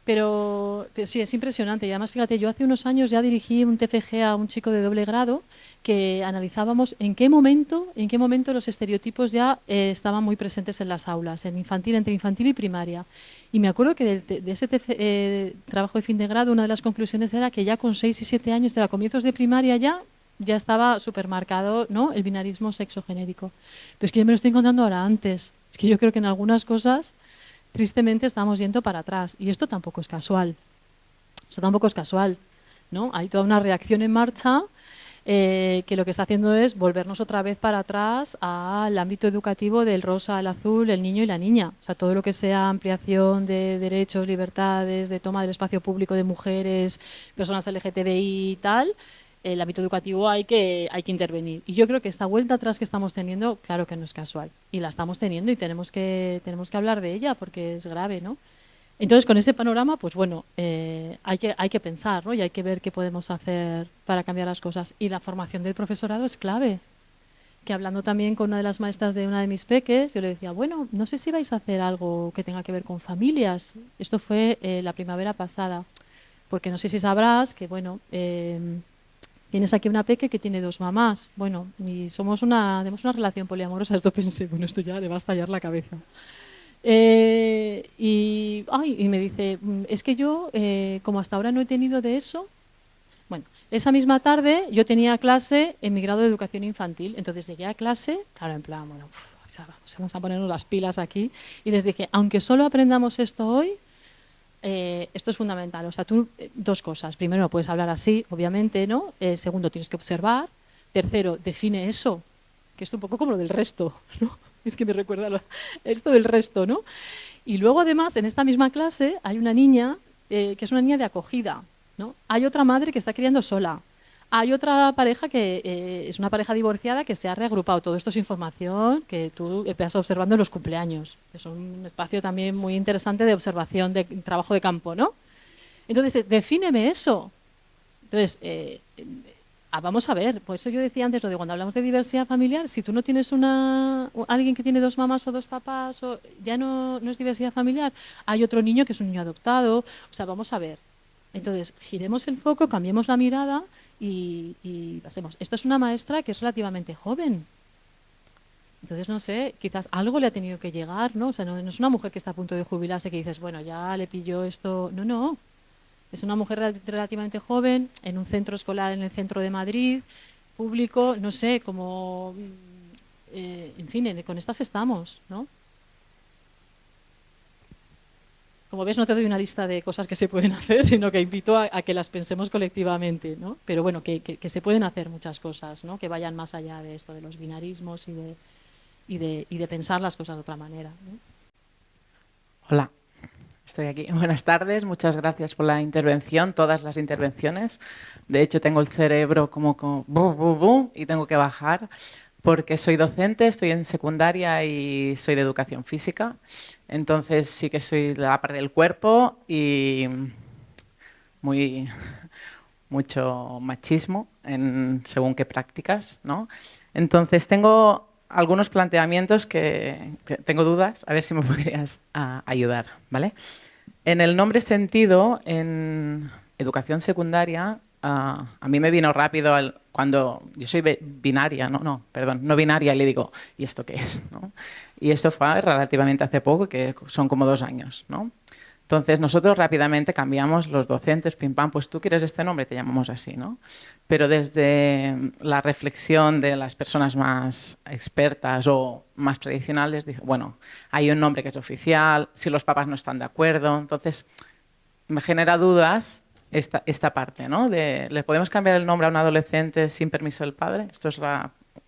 Pero sí, es impresionante. Y además, fíjate, yo hace unos años ya dirigí un TFG a un chico de doble grado que analizábamos en qué momento los estereotipos ya estaban muy presentes en las aulas, en infantil, entre infantil y primaria. Y me acuerdo que de ese trabajo de fin de grado, una de las conclusiones era que ya con 6 y 7 años, de comienzos de primaria ya estaba supermarcado, ¿no? El binarismo sexogenérico. Pero es que yo me lo estoy encontrando ahora antes. Es que yo creo que en algunas cosas tristemente estamos yendo para atrás y esto tampoco es casual. Esto tampoco es casual, ¿no? Hay toda una reacción en marcha que lo que está haciendo es volvernos otra vez para atrás al ámbito educativo del rosa, el azul, el niño y la niña. O sea, todo lo que sea ampliación de derechos, libertades, de toma del espacio público de mujeres, personas LGTBI y tal, el ámbito educativo hay que intervenir. Y yo creo que esta vuelta atrás que estamos teniendo, claro que no es casual. Y la estamos teniendo y tenemos que hablar de ella porque es grave, ¿no? Entonces, con ese panorama, pues bueno, hay que pensar, ¿no? Y hay que ver qué podemos hacer para cambiar las cosas. Y la formación del profesorado es clave. que hablando también con una de las maestras de una de mis peques, yo le decía, bueno, no sé si vais a hacer algo que tenga que ver con familias. Esto fue la primavera pasada, porque no sé si sabrás que, bueno, tienes aquí una peque que tiene 2 mamás. Bueno, y tenemos una relación poliamorosa. Esto pensé, bueno, esto ya le va a estallar la cabeza. Y me dice, es que yo, como hasta ahora no he tenido de eso, bueno, esa misma tarde yo tenía clase en mi grado de educación infantil, entonces llegué a clase, claro, en plan, bueno, vamos a ponernos las pilas aquí, y les dije, aunque solo aprendamos esto hoy, esto es fundamental. O sea, tú, 2 cosas. Primero, no puedes hablar así, obviamente, ¿no? Segundo, tienes que observar. Tercero, define eso, que es un poco como lo del resto, ¿no? Es que me recuerda esto del resto, ¿no? Y luego, además, en esta misma clase hay una niña que es una niña de acogida, ¿no? Hay otra madre que está criando sola. Hay otra pareja que es una pareja divorciada que se ha reagrupado. Todo esto es información que tú vas observando en los cumpleaños. Es un espacio también muy interesante de observación, de trabajo de campo, ¿no? Entonces, defíneme eso. Entonces, vamos a ver. Por eso yo decía antes lo de cuando hablamos de diversidad familiar, si tú no tienes alguien que tiene 2 mamás o 2 papás, ya no es diversidad familiar. Hay otro niño que es un niño adoptado. O sea, vamos a ver. Entonces, giremos el foco, cambiemos la mirada y pasemos. Esta es una maestra que es relativamente joven. Entonces, no sé, quizás algo le ha tenido que llegar, ¿no? O sea, no es una mujer que está a punto de jubilarse que dices, bueno, ya le pilló esto. No, no. Es una mujer relativamente joven, en un centro escolar en el centro de Madrid, público, no sé, como... en fin, con estas estamos, ¿no? Como ves, no te doy una lista de cosas que se pueden hacer, sino que invito a que las pensemos colectivamente, ¿no? Pero bueno, que se pueden hacer muchas cosas, ¿no? Que vayan más allá de esto, de los binarismos y de pensar las cosas de otra manera, ¿no? Hola, estoy aquí. Buenas tardes, muchas gracias por la intervención, todas las intervenciones. De hecho, tengo el cerebro como y tengo que bajar. Porque soy docente, estoy en secundaria y soy de educación física. Entonces sí que soy de la parte del cuerpo y mucho machismo según qué prácticas, ¿no? Entonces tengo algunos planteamientos que tengo dudas, a ver si me podrías ayudar, ¿vale? En el nombre sentido, en educación secundaria, a mí me vino rápido cuando yo soy binaria, no binaria, y le digo, ¿y esto qué es? ¿No? Y esto fue relativamente hace poco, que son como 2 años, ¿no? Entonces nosotros rápidamente cambiamos los docentes, pim pam, pues tú quieres este nombre, te llamamos así, ¿no? Pero desde la reflexión de las personas más expertas o más tradicionales, dije, bueno, hay un nombre que es oficial, si los papás no están de acuerdo, entonces me genera dudas esta parte, ¿no? ¿Le podemos cambiar el nombre a un adolescente sin permiso del padre? Esto es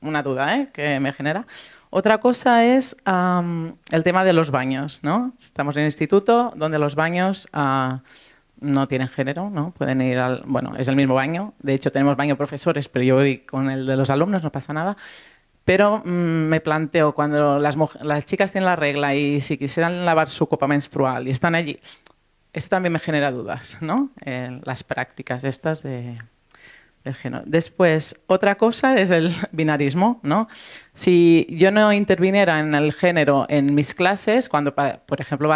una duda, que me genera. Otra cosa es el tema de los baños, ¿no? Estamos en el instituto donde los baños no tienen género, ¿no? Pueden ir bueno, es el mismo baño. De hecho, tenemos baño profesores, pero yo voy con el de los alumnos, no pasa nada. Pero me planteo, cuando las chicas tienen la regla y si quisieran lavar su copa menstrual y están allí, esto también me genera dudas, ¿no? Las prácticas estas del género. Después, otra cosa es el binarismo, ¿no? Si yo no interviniera en el género en mis clases, cuando, por ejemplo,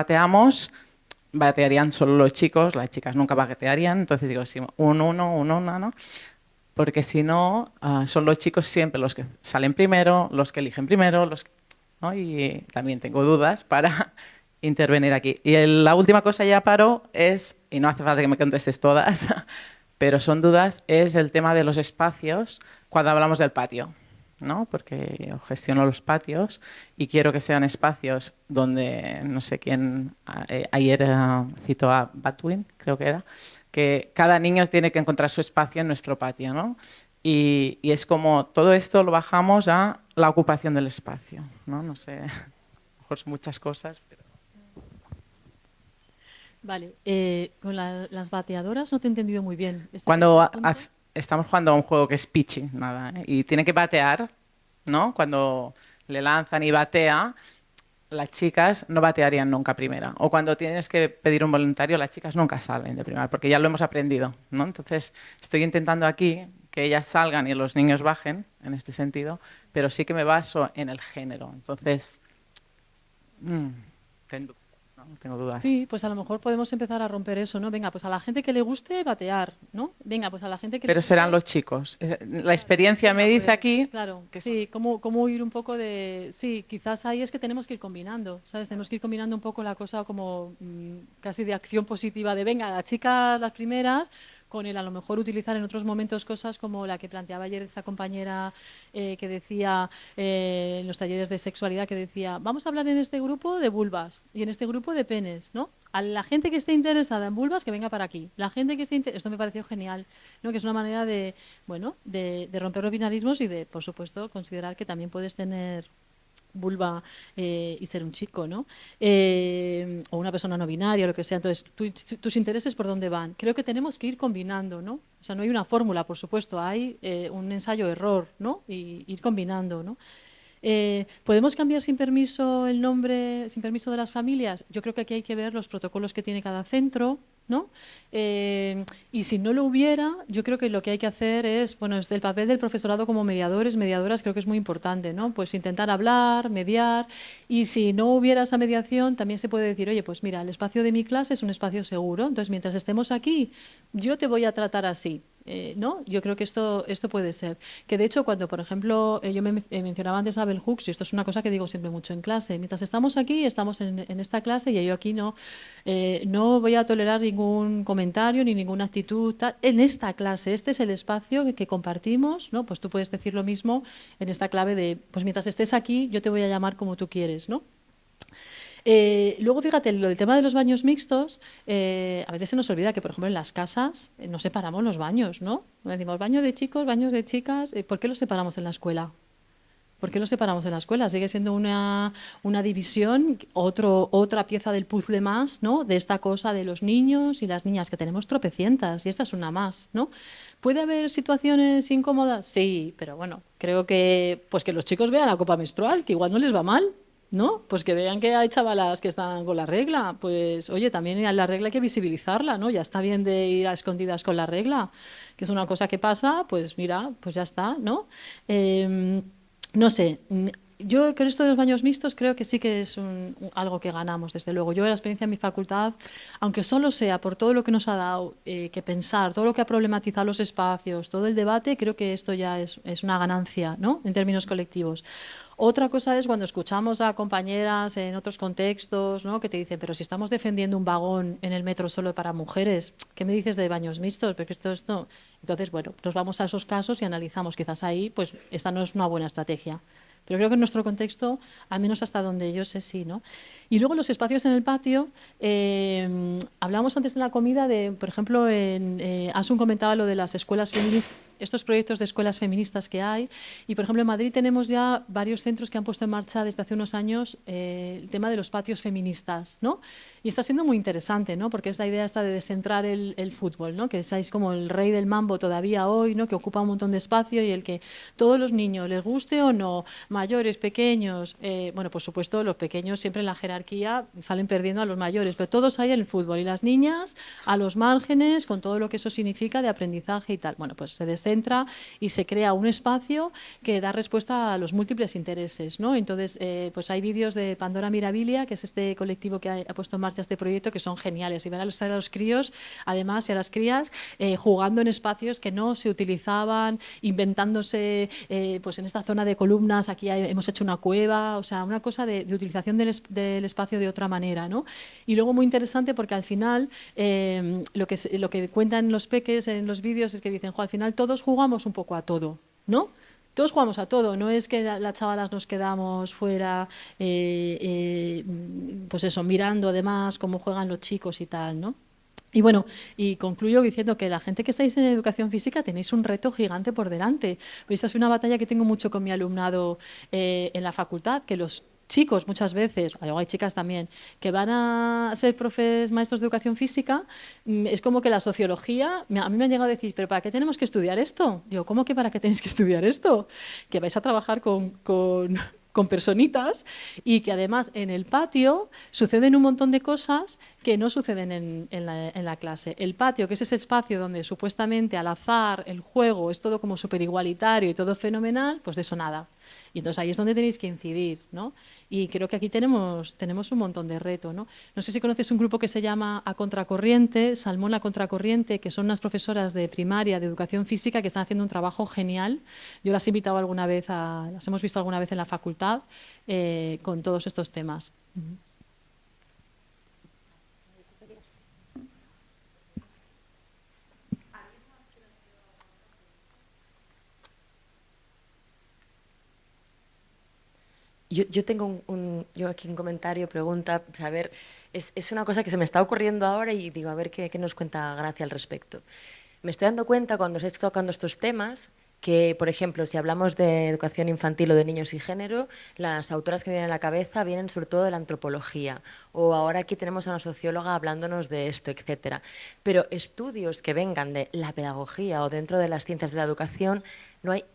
batearían solo los chicos, las chicas nunca batearían, entonces digo, sí, un uno, ¿no? Porque si no, son los chicos siempre los que salen primero, los que eligen primero, ¿no? Y también tengo dudas para intervenir aquí. Y la última cosa ya paro es, y no hace falta que me contestes todas, pero son dudas, es el tema de los espacios cuando hablamos del patio, ¿no? Porque yo gestiono los patios y quiero que sean espacios donde, no sé quién, ayer citó a Batwin, creo que era, que cada niño tiene que encontrar su espacio en nuestro patio, ¿no? Y es como todo esto lo bajamos a la ocupación del espacio, ¿no? No sé, a lo mejor son muchas cosas, pero... Vale, con las bateadoras no te he entendido muy bien. Cuando estamos jugando a un juego que es pitching, nada, y tiene que batear, ¿no? Cuando le lanzan y batea, las chicas no batearían nunca primera. O cuando tienes que pedir un voluntario, las chicas nunca salen de primera, porque ya lo hemos aprendido, ¿no? Entonces, estoy intentando aquí que ellas salgan y los niños bajen, en este sentido, pero sí que me baso en el género. Entonces, tengo dudas. Sí, pues a lo mejor podemos empezar a romper eso, ¿no? Venga, pues a la gente que le guste batear, ¿no? Venga, pues a la gente que le Pero guste... serán los chicos. La experiencia me dice aquí... Claro, que sí, cómo ir un poco de... Sí, quizás ahí es que tenemos que ir combinando, ¿sabes? Tenemos que ir combinando un poco la cosa como casi de acción positiva de, venga, las chicas las primeras, con el a lo mejor utilizar en otros momentos cosas como la que planteaba ayer esta compañera que decía en los talleres de sexualidad, que decía, vamos a hablar en este grupo de vulvas y en este grupo de penes, ¿no? A la gente que esté interesada en vulvas que venga para aquí. La gente que esté esto me pareció genial, ¿no? Que es una manera de, bueno, de romper los binarismos y de, por supuesto, considerar que también puedes tener vulva y ser un chico, ¿no? O una persona no binaria, o lo que sea. Entonces, tus intereses por dónde van. Creo que tenemos que ir combinando, ¿no? O sea, no hay una fórmula, por supuesto, hay un ensayo-error, ¿no? Y ir combinando, ¿no? ¿Podemos cambiar sin permiso el nombre, sin permiso de las familias? Yo creo que aquí hay que ver los protocolos que tiene cada centro, ¿no? Y si no lo hubiera, yo creo que lo que hay que hacer es, bueno, es el papel del profesorado como mediadores, mediadoras, creo que es muy importante, ¿no? Pues intentar hablar, mediar, y si no hubiera esa mediación, también se puede decir, oye, pues mira, el espacio de mi clase es un espacio seguro, entonces mientras estemos aquí, yo te voy a tratar así. ¿No? Yo creo que esto puede ser. Que de hecho, cuando, por ejemplo, yo me mencionaba antes a Bell Hooks, y esto es una cosa que digo siempre mucho en clase, mientras estamos aquí, estamos en esta clase y yo aquí no voy a tolerar ningún comentario ni ninguna actitud en esta clase. Este es el espacio que compartimos, ¿no? Pues tú puedes decir lo mismo en esta clave de, pues mientras estés aquí, yo te voy a llamar como tú quieres, ¿no? Luego, fíjate, lo del tema de los baños mixtos, a veces se nos olvida que, por ejemplo, en las casas no separamos los baños, ¿no? Decimos baño de chicos, baños de chicas. ¿Por qué los separamos en la escuela? ¿Por qué los separamos en la escuela? Sigue siendo una división, otra pieza del puzzle más, ¿no? De esta cosa de los niños y las niñas, que tenemos tropecientas, y esta es una más, ¿no? ¿Puede haber situaciones incómodas? Sí, pero bueno, creo que, pues que los chicos vean la copa menstrual, que igual no les va mal, ¿no? Pues que vean que hay chavalas que están con la regla. Pues, oye, también la regla hay que visibilizarla, ¿no? Ya está bien de ir a escondidas con la regla, que es una cosa que pasa, pues mira, pues ya está, ¿no? No sé, yo con esto de los baños mixtos creo que sí que es algo que ganamos, desde luego. Yo, la experiencia en mi facultad, aunque solo sea por todo lo que nos ha dado que pensar, todo lo que ha problematizado los espacios, todo el debate, creo que esto ya es una ganancia, ¿no? En términos colectivos. Otra cosa es cuando escuchamos a compañeras en otros contextos, ¿no? Que te dicen, pero si estamos defendiendo un vagón en el metro solo para mujeres, ¿qué me dices de baños mixtos? Porque esto es no. Entonces, bueno, nos vamos a esos casos y analizamos. Quizás ahí, pues, esta no es una buena estrategia. Pero creo que en nuestro contexto, al menos hasta donde yo sé, sí, ¿no? Y luego los espacios en el patio, hablábamos antes de la comida de, por ejemplo, Asun comentaba lo de las escuelas feministas, estos proyectos de escuelas feministas que hay, y por ejemplo en Madrid tenemos ya varios centros que han puesto en marcha desde hace unos años el tema de los patios feministas, ¿no? Y está siendo muy interesante, ¿no? Porque es la idea esta de descentrar el fútbol, ¿no? Que seáis como el rey del mambo todavía hoy, ¿no? Que ocupa un montón de espacio y el que todos los niños, les guste o no, mayores, pequeños, bueno, por supuesto los pequeños siempre en la jerarquía salen perdiendo a los mayores, pero todos ahí en el fútbol y las niñas a los márgenes con todo lo que eso significa de aprendizaje y tal. Bueno, pues se descentra y se crea un espacio que da respuesta a los múltiples intereses, ¿no? Entonces, pues hay vídeos de Pandora Mirabilia, que es este colectivo que ha puesto en marcha este proyecto, que son geniales y ver a los críos, además, y a las crías jugando en espacios que no se utilizaban, inventándose, pues en esta zona de columnas, aquí hemos hecho una cueva, o sea, una cosa de utilización del espacio de otra manera, ¿no? Y luego muy interesante porque al final lo que cuentan los peques en los vídeos es que dicen, al final todos jugamos un poco a todo, ¿no? Todos jugamos a todo, no es que las chavalas nos quedamos fuera, pues eso, mirando además cómo juegan los chicos y tal, ¿no? Y bueno, y concluyo diciendo que la gente que estáis en educación física tenéis un reto gigante por delante. Esta es una batalla que tengo mucho con mi alumnado en la facultad, que los chicos muchas veces, luego hay chicas también, que van a ser profes maestros de educación física, es como que la sociología, a mí me han llegado a decir, ¿pero para qué tenemos que estudiar esto? Digo, ¿cómo que para qué tenéis que estudiar esto? Que vais a trabajar con con personitas, y que además en el patio suceden un montón de cosas que no suceden en la clase. El patio, que es ese espacio donde supuestamente al azar, el juego, es todo como súper igualitario y todo fenomenal, pues de eso nada. Y entonces ahí es donde tenéis que incidir, ¿no? Y creo que aquí tenemos un montón de reto, ¿no? No sé si conoces un grupo que se llama A Contracorriente, Salmón a Contracorriente, que son unas profesoras de primaria, de educación física, que están haciendo un trabajo genial. Yo las he invitado alguna vez, las hemos visto alguna vez en la facultad con todos estos temas. Yo tengo yo aquí un comentario, pregunta, saber, es una cosa que se me está ocurriendo ahora y digo, a ver qué nos cuenta Gracia al respecto. Me estoy dando cuenta cuando se está tocando estos temas que, por ejemplo, si hablamos de educación infantil o de niños y género, las autoras que me vienen a la cabeza vienen sobre todo de la antropología, o ahora aquí tenemos a una socióloga hablándonos de esto, etcétera. Pero estudios que vengan de la pedagogía o dentro de las ciencias de la educación, no hay.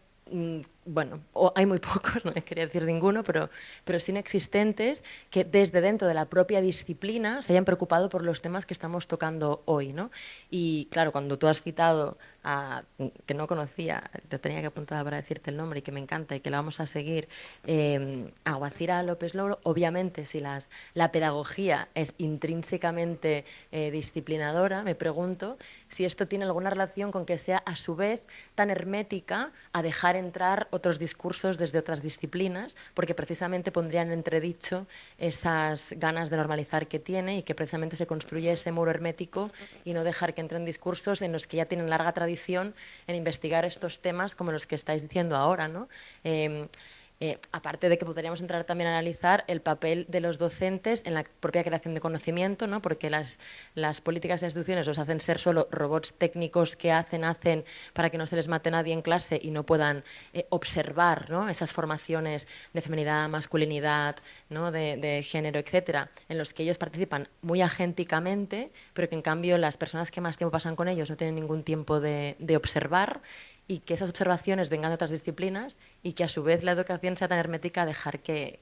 Bueno, hay muy pocos, no quería decir ninguno, pero sí inexistentes, que desde dentro de la propia disciplina se hayan preocupado por los temas que estamos tocando hoy, ¿no? Y claro, cuando tú has citado a, que no conocía, te tenía que apuntar para decirte el nombre y que me encanta y que la vamos a seguir, a Guacira López Loro, obviamente si la pedagogía es intrínsecamente disciplinadora, me pregunto si esto tiene alguna relación con que sea a su vez tan hermética a dejar entrar otros discursos desde otras disciplinas, porque precisamente pondrían en entredicho esas ganas de normalizar que tiene y que precisamente se construye ese muro hermético y no dejar que entren discursos en los que ya tienen larga tradición en investigar estos temas como los que estáis diciendo ahora, ¿no? Aparte de que podríamos entrar también a analizar el papel de los docentes en la propia creación de conocimiento, ¿no? Porque las políticas de instituciones los hacen ser solo robots técnicos que hacen para que no se les mate nadie en clase y no puedan observar, ¿no? Esas formaciones de feminidad, masculinidad, ¿no? de género, etcétera, en los que ellos participan muy agénticamente, pero que en cambio las personas que más tiempo pasan con ellos no tienen ningún tiempo de observar, y que esas observaciones vengan de otras disciplinas y que a su vez la educación sea tan hermética a dejar que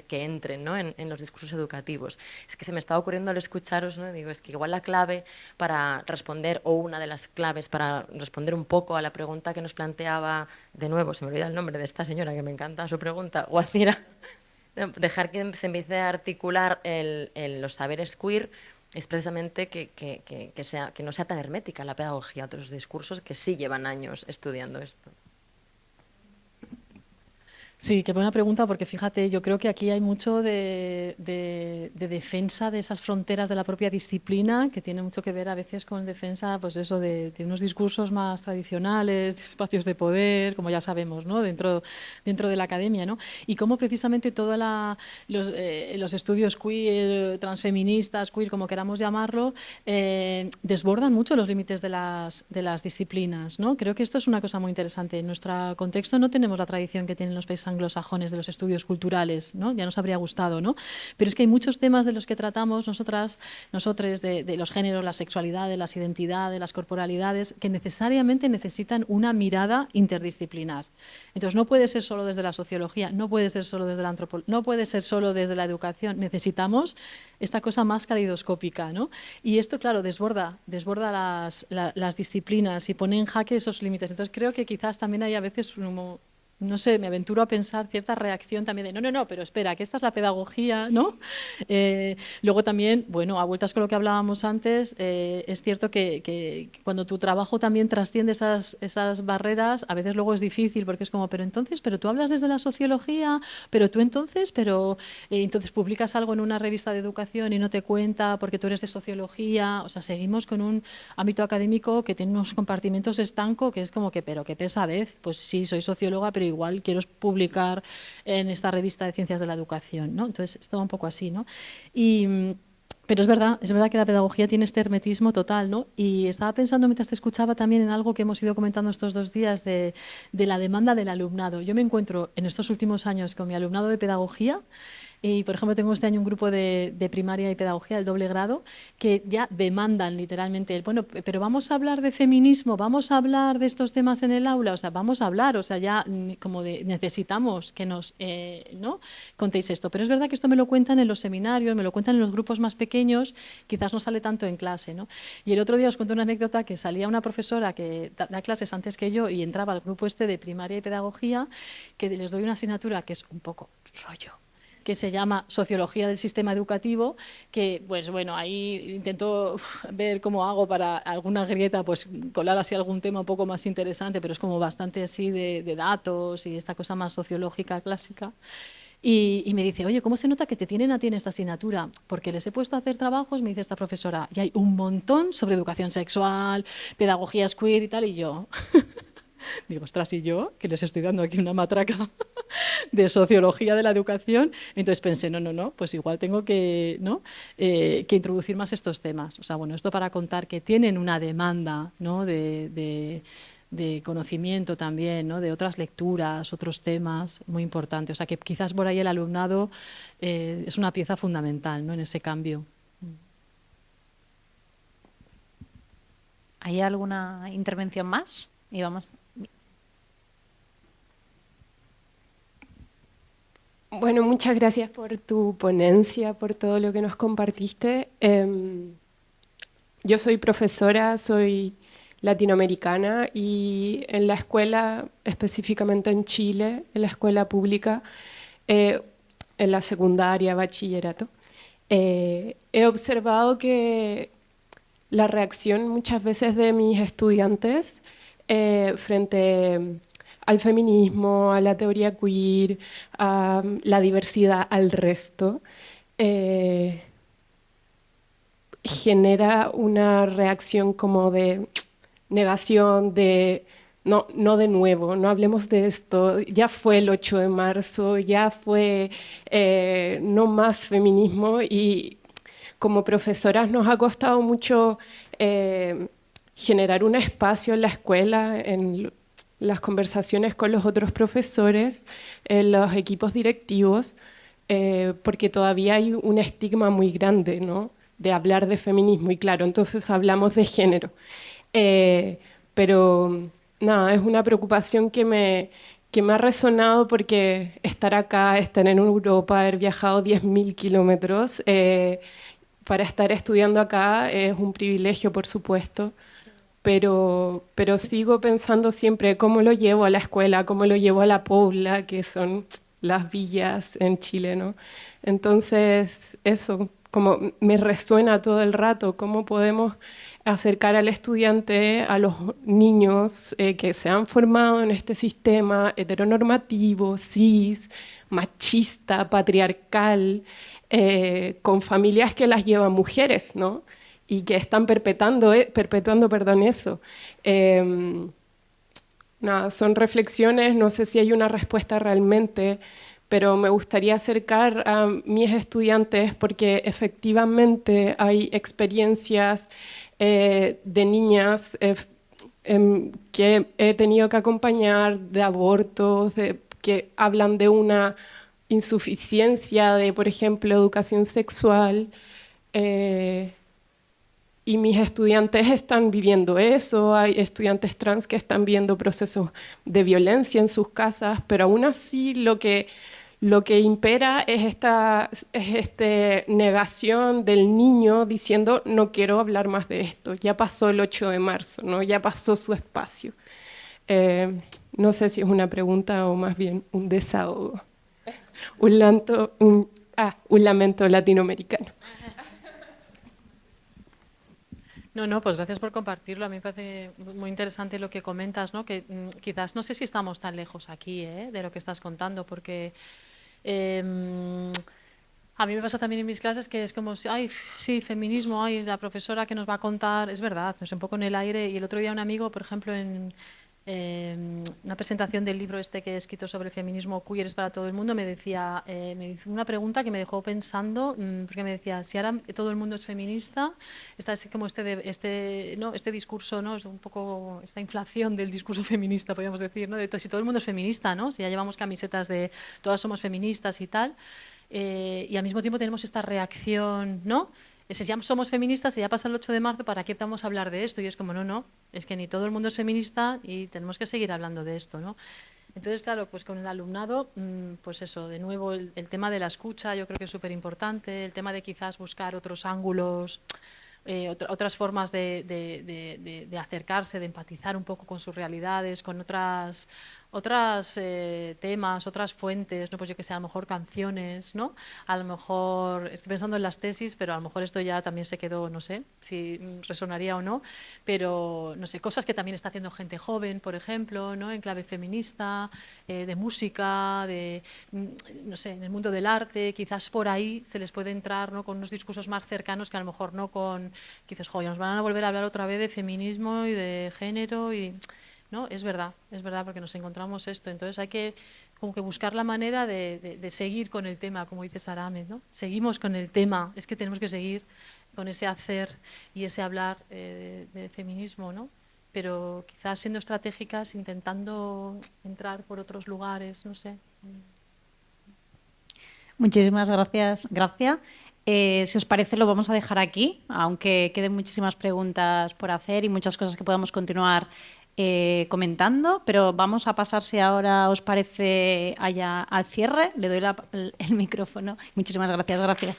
entren, ¿no? en los discursos educativos. Es que se me estaba ocurriendo al escucharos, ¿no? Digo, es que igual la clave para responder, o una de las claves para responder un poco a la pregunta que nos planteaba, de nuevo, se me olvida el nombre de esta señora, que me encanta su pregunta, Guacira, dejar que se empiece a articular los saberes queer, es precisamente que no sea tan hermética la pedagogía, otros discursos que sí llevan años estudiando esto. Sí, qué buena pregunta, porque fíjate, yo creo que aquí hay mucho de defensa de esas fronteras de la propia disciplina, que tiene mucho que ver a veces con defensa, pues eso, de unos discursos más tradicionales, de espacios de poder, como ya sabemos, ¿no? dentro de la academia, ¿no? Y cómo precisamente todos los estudios queer, transfeministas, queer, como queramos llamarlo, desbordan mucho los límites de las disciplinas, ¿no? Creo que esto es una cosa muy interesante. En nuestro contexto no tenemos la tradición que tienen los países anglosajones de los estudios culturales, ¿no? Ya nos habría gustado, ¿no? Pero es que hay muchos temas de los que tratamos nosotros, de los géneros, la sexualidad, de las identidades, las corporalidades, que necesariamente necesitan una mirada interdisciplinar. Entonces no puede ser solo desde la sociología, no puede ser solo desde la antropología, no puede ser solo desde la educación, necesitamos esta cosa más caleidoscópica, ¿no? Y esto, claro, desborda las disciplinas y pone en jaque esos límites. Entonces creo que quizás también hay a veces no sé, me aventuro a pensar cierta reacción también de no, pero espera, que esta es la pedagogía, ¿no? Luego también, bueno, a vueltas con lo que hablábamos antes, es cierto que cuando tu trabajo también trasciende esas barreras, a veces luego es difícil porque es como, pero tú hablas desde la sociología, pero tú entonces publicas algo en una revista de educación y no te cuenta porque tú eres de sociología, o sea, seguimos con un ámbito académico que tiene unos compartimentos estanco que es como que, pero qué pesadez, pues sí, soy socióloga, pero igual quiero publicar en esta revista de Ciencias de la Educación, ¿no? Entonces, es todo un poco así, ¿no? Pero es verdad que la pedagogía tiene este hermetismo total, ¿no? Y estaba pensando mientras te escuchaba también en algo que hemos ido comentando estos 2 días de la demanda del alumnado. Yo me encuentro en estos últimos años con mi alumnado de pedagogía Y, por ejemplo, tengo este año un grupo de primaria y pedagogía, el doble grado, que ya demandan literalmente, bueno, pero vamos a hablar de feminismo, vamos a hablar de estos temas en el aula, o sea, vamos a hablar, o sea, ya como de necesitamos que nos ¿no? contéis esto. Pero es verdad que esto me lo cuentan en los seminarios, me lo cuentan en los grupos más pequeños, quizás no sale tanto en clase, ¿no? Y el otro día os cuento una anécdota que salía una profesora que da clases antes que yo y entraba al grupo este de primaria y pedagogía, que les doy una asignatura que es un poco rollo, que se llama Sociología del Sistema Educativo, que, pues bueno, ahí intento ver cómo hago para alguna grieta, pues colar así algún tema un poco más interesante, pero es como bastante así de datos y esta cosa más sociológica clásica. Y me dice, oye, ¿cómo se nota que te tienen a ti en esta asignatura? Porque les he puesto a hacer trabajos, me dice esta profesora, y hay un montón sobre educación sexual, pedagogías queer y tal, y yo... Digo, ostras, y yo, que les estoy dando aquí una matraca de sociología de la educación. Entonces pensé, no, pues igual tengo que, ¿no? Que introducir más estos temas. O sea, bueno, esto para contar que tienen una demanda, ¿no? de conocimiento también, ¿no? De otras lecturas, otros temas, muy importante. O sea, que quizás por ahí el alumnado es una pieza fundamental, ¿no? En ese cambio. ¿Hay alguna intervención más? Y vamos. Bueno, muchas gracias por tu ponencia, por todo lo que nos compartiste. Yo soy profesora, soy latinoamericana y en la escuela, específicamente en Chile, en la escuela pública, en la secundaria, bachillerato, he observado que la reacción muchas veces de mis estudiantes frente al feminismo, a la teoría queer, a la diversidad, al resto, genera una reacción como de negación, de no, no de nuevo, no hablemos de esto, ya fue el 8 de marzo, ya fue no más feminismo y como profesoras nos ha costado mucho generar un espacio en la escuela, en las conversaciones con los otros profesores, en los equipos directivos, porque todavía hay un estigma muy grande, ¿no? De hablar de feminismo y claro, entonces hablamos de género. Pero nada, es una preocupación que me ha resonado porque estar acá, estar en Europa, haber viajado 10.000 kilómetros para estar estudiando acá es un privilegio, por supuesto, pero sigo pensando siempre cómo lo llevo a la escuela, cómo lo llevo a la Pobla, que son las villas en Chile, ¿no? Entonces, eso, como me resuena todo el rato, cómo podemos acercar al estudiante, a los niños que se han formado en este sistema heteronormativo, cis, machista, patriarcal, con familias que las llevan mujeres, ¿no? Y que están perpetuando, perdón, eso. Nada, son reflexiones, no sé si hay una respuesta realmente, pero me gustaría acercar a mis estudiantes porque efectivamente hay experiencias de niñas que he tenido que acompañar, de abortos, que hablan de una insuficiencia de, por ejemplo, educación sexual. Y mis estudiantes están viviendo eso, hay estudiantes trans que están viendo procesos de violencia en sus casas, pero aún así lo que impera es esta negación del niño diciendo no quiero hablar más de esto, ya pasó el 8 de marzo, ¿no? Ya pasó su espacio. No sé si es una pregunta o más bien un desahogo, un lamento latinoamericano. No, pues gracias por compartirlo. A mí me parece muy interesante lo que comentas, ¿no? Que quizás no sé si estamos tan lejos aquí de lo que estás contando, porque a mí me pasa también en mis clases que es como, ay, sí, feminismo, ay, la profesora que nos va a contar, es verdad, es un poco en el aire. Y el otro día un amigo, por ejemplo, en una presentación del libro este que he escrito sobre el feminismo queer es para todo el mundo, me hizo una pregunta que me dejó pensando, porque me decía, si ahora todo el mundo es feminista, está así como este discurso, ¿no? Es un poco esta inflación del discurso feminista, podríamos decir, ¿no? Si todo el mundo es feminista, ¿no? Si ya llevamos camisetas de todas somos feministas y tal. y al mismo tiempo tenemos esta reacción, ¿no? Si ya somos feministas y ya pasa el 8 de marzo, ¿para qué vamos a hablar de esto? Y es como, no, es que ni todo el mundo es feminista y tenemos que seguir hablando de esto, ¿no? Entonces, claro, pues con el alumnado, pues eso, de nuevo el tema de la escucha yo creo que es súper importante, el tema de quizás buscar otros ángulos, otras formas de acercarse, de empatizar un poco con sus realidades, con otras temas, otras fuentes, ¿no? Pues yo que sé, a lo mejor canciones, ¿no? A lo mejor, estoy pensando en las tesis, pero a lo mejor esto ya también se quedó, no sé si resonaría o no, pero no sé, cosas que también está haciendo gente joven, por ejemplo, ¿no? En clave feminista, de música, no sé, en el mundo del arte, quizás por ahí se les puede entrar, ¿no? Con unos discursos más cercanos que a lo mejor no con, quizás, joder, nos van a volver a hablar otra vez de feminismo y de género y... ¿no? Es verdad, porque nos encontramos esto. Entonces hay que como que buscar la manera de seguir con el tema, como dice Sarame, ¿no? Seguimos con el tema, es que tenemos que seguir con ese hacer y ese hablar de feminismo, ¿no? Pero quizás siendo estratégicas, intentando entrar por otros lugares, no sé. Muchísimas gracias, Gracia. Si os parece, lo vamos a dejar aquí, aunque queden muchísimas preguntas por hacer y muchas cosas que podamos continuar comentando, pero vamos a pasar, si ahora os parece, allá al cierre. Le doy el micrófono. Muchísimas gracias.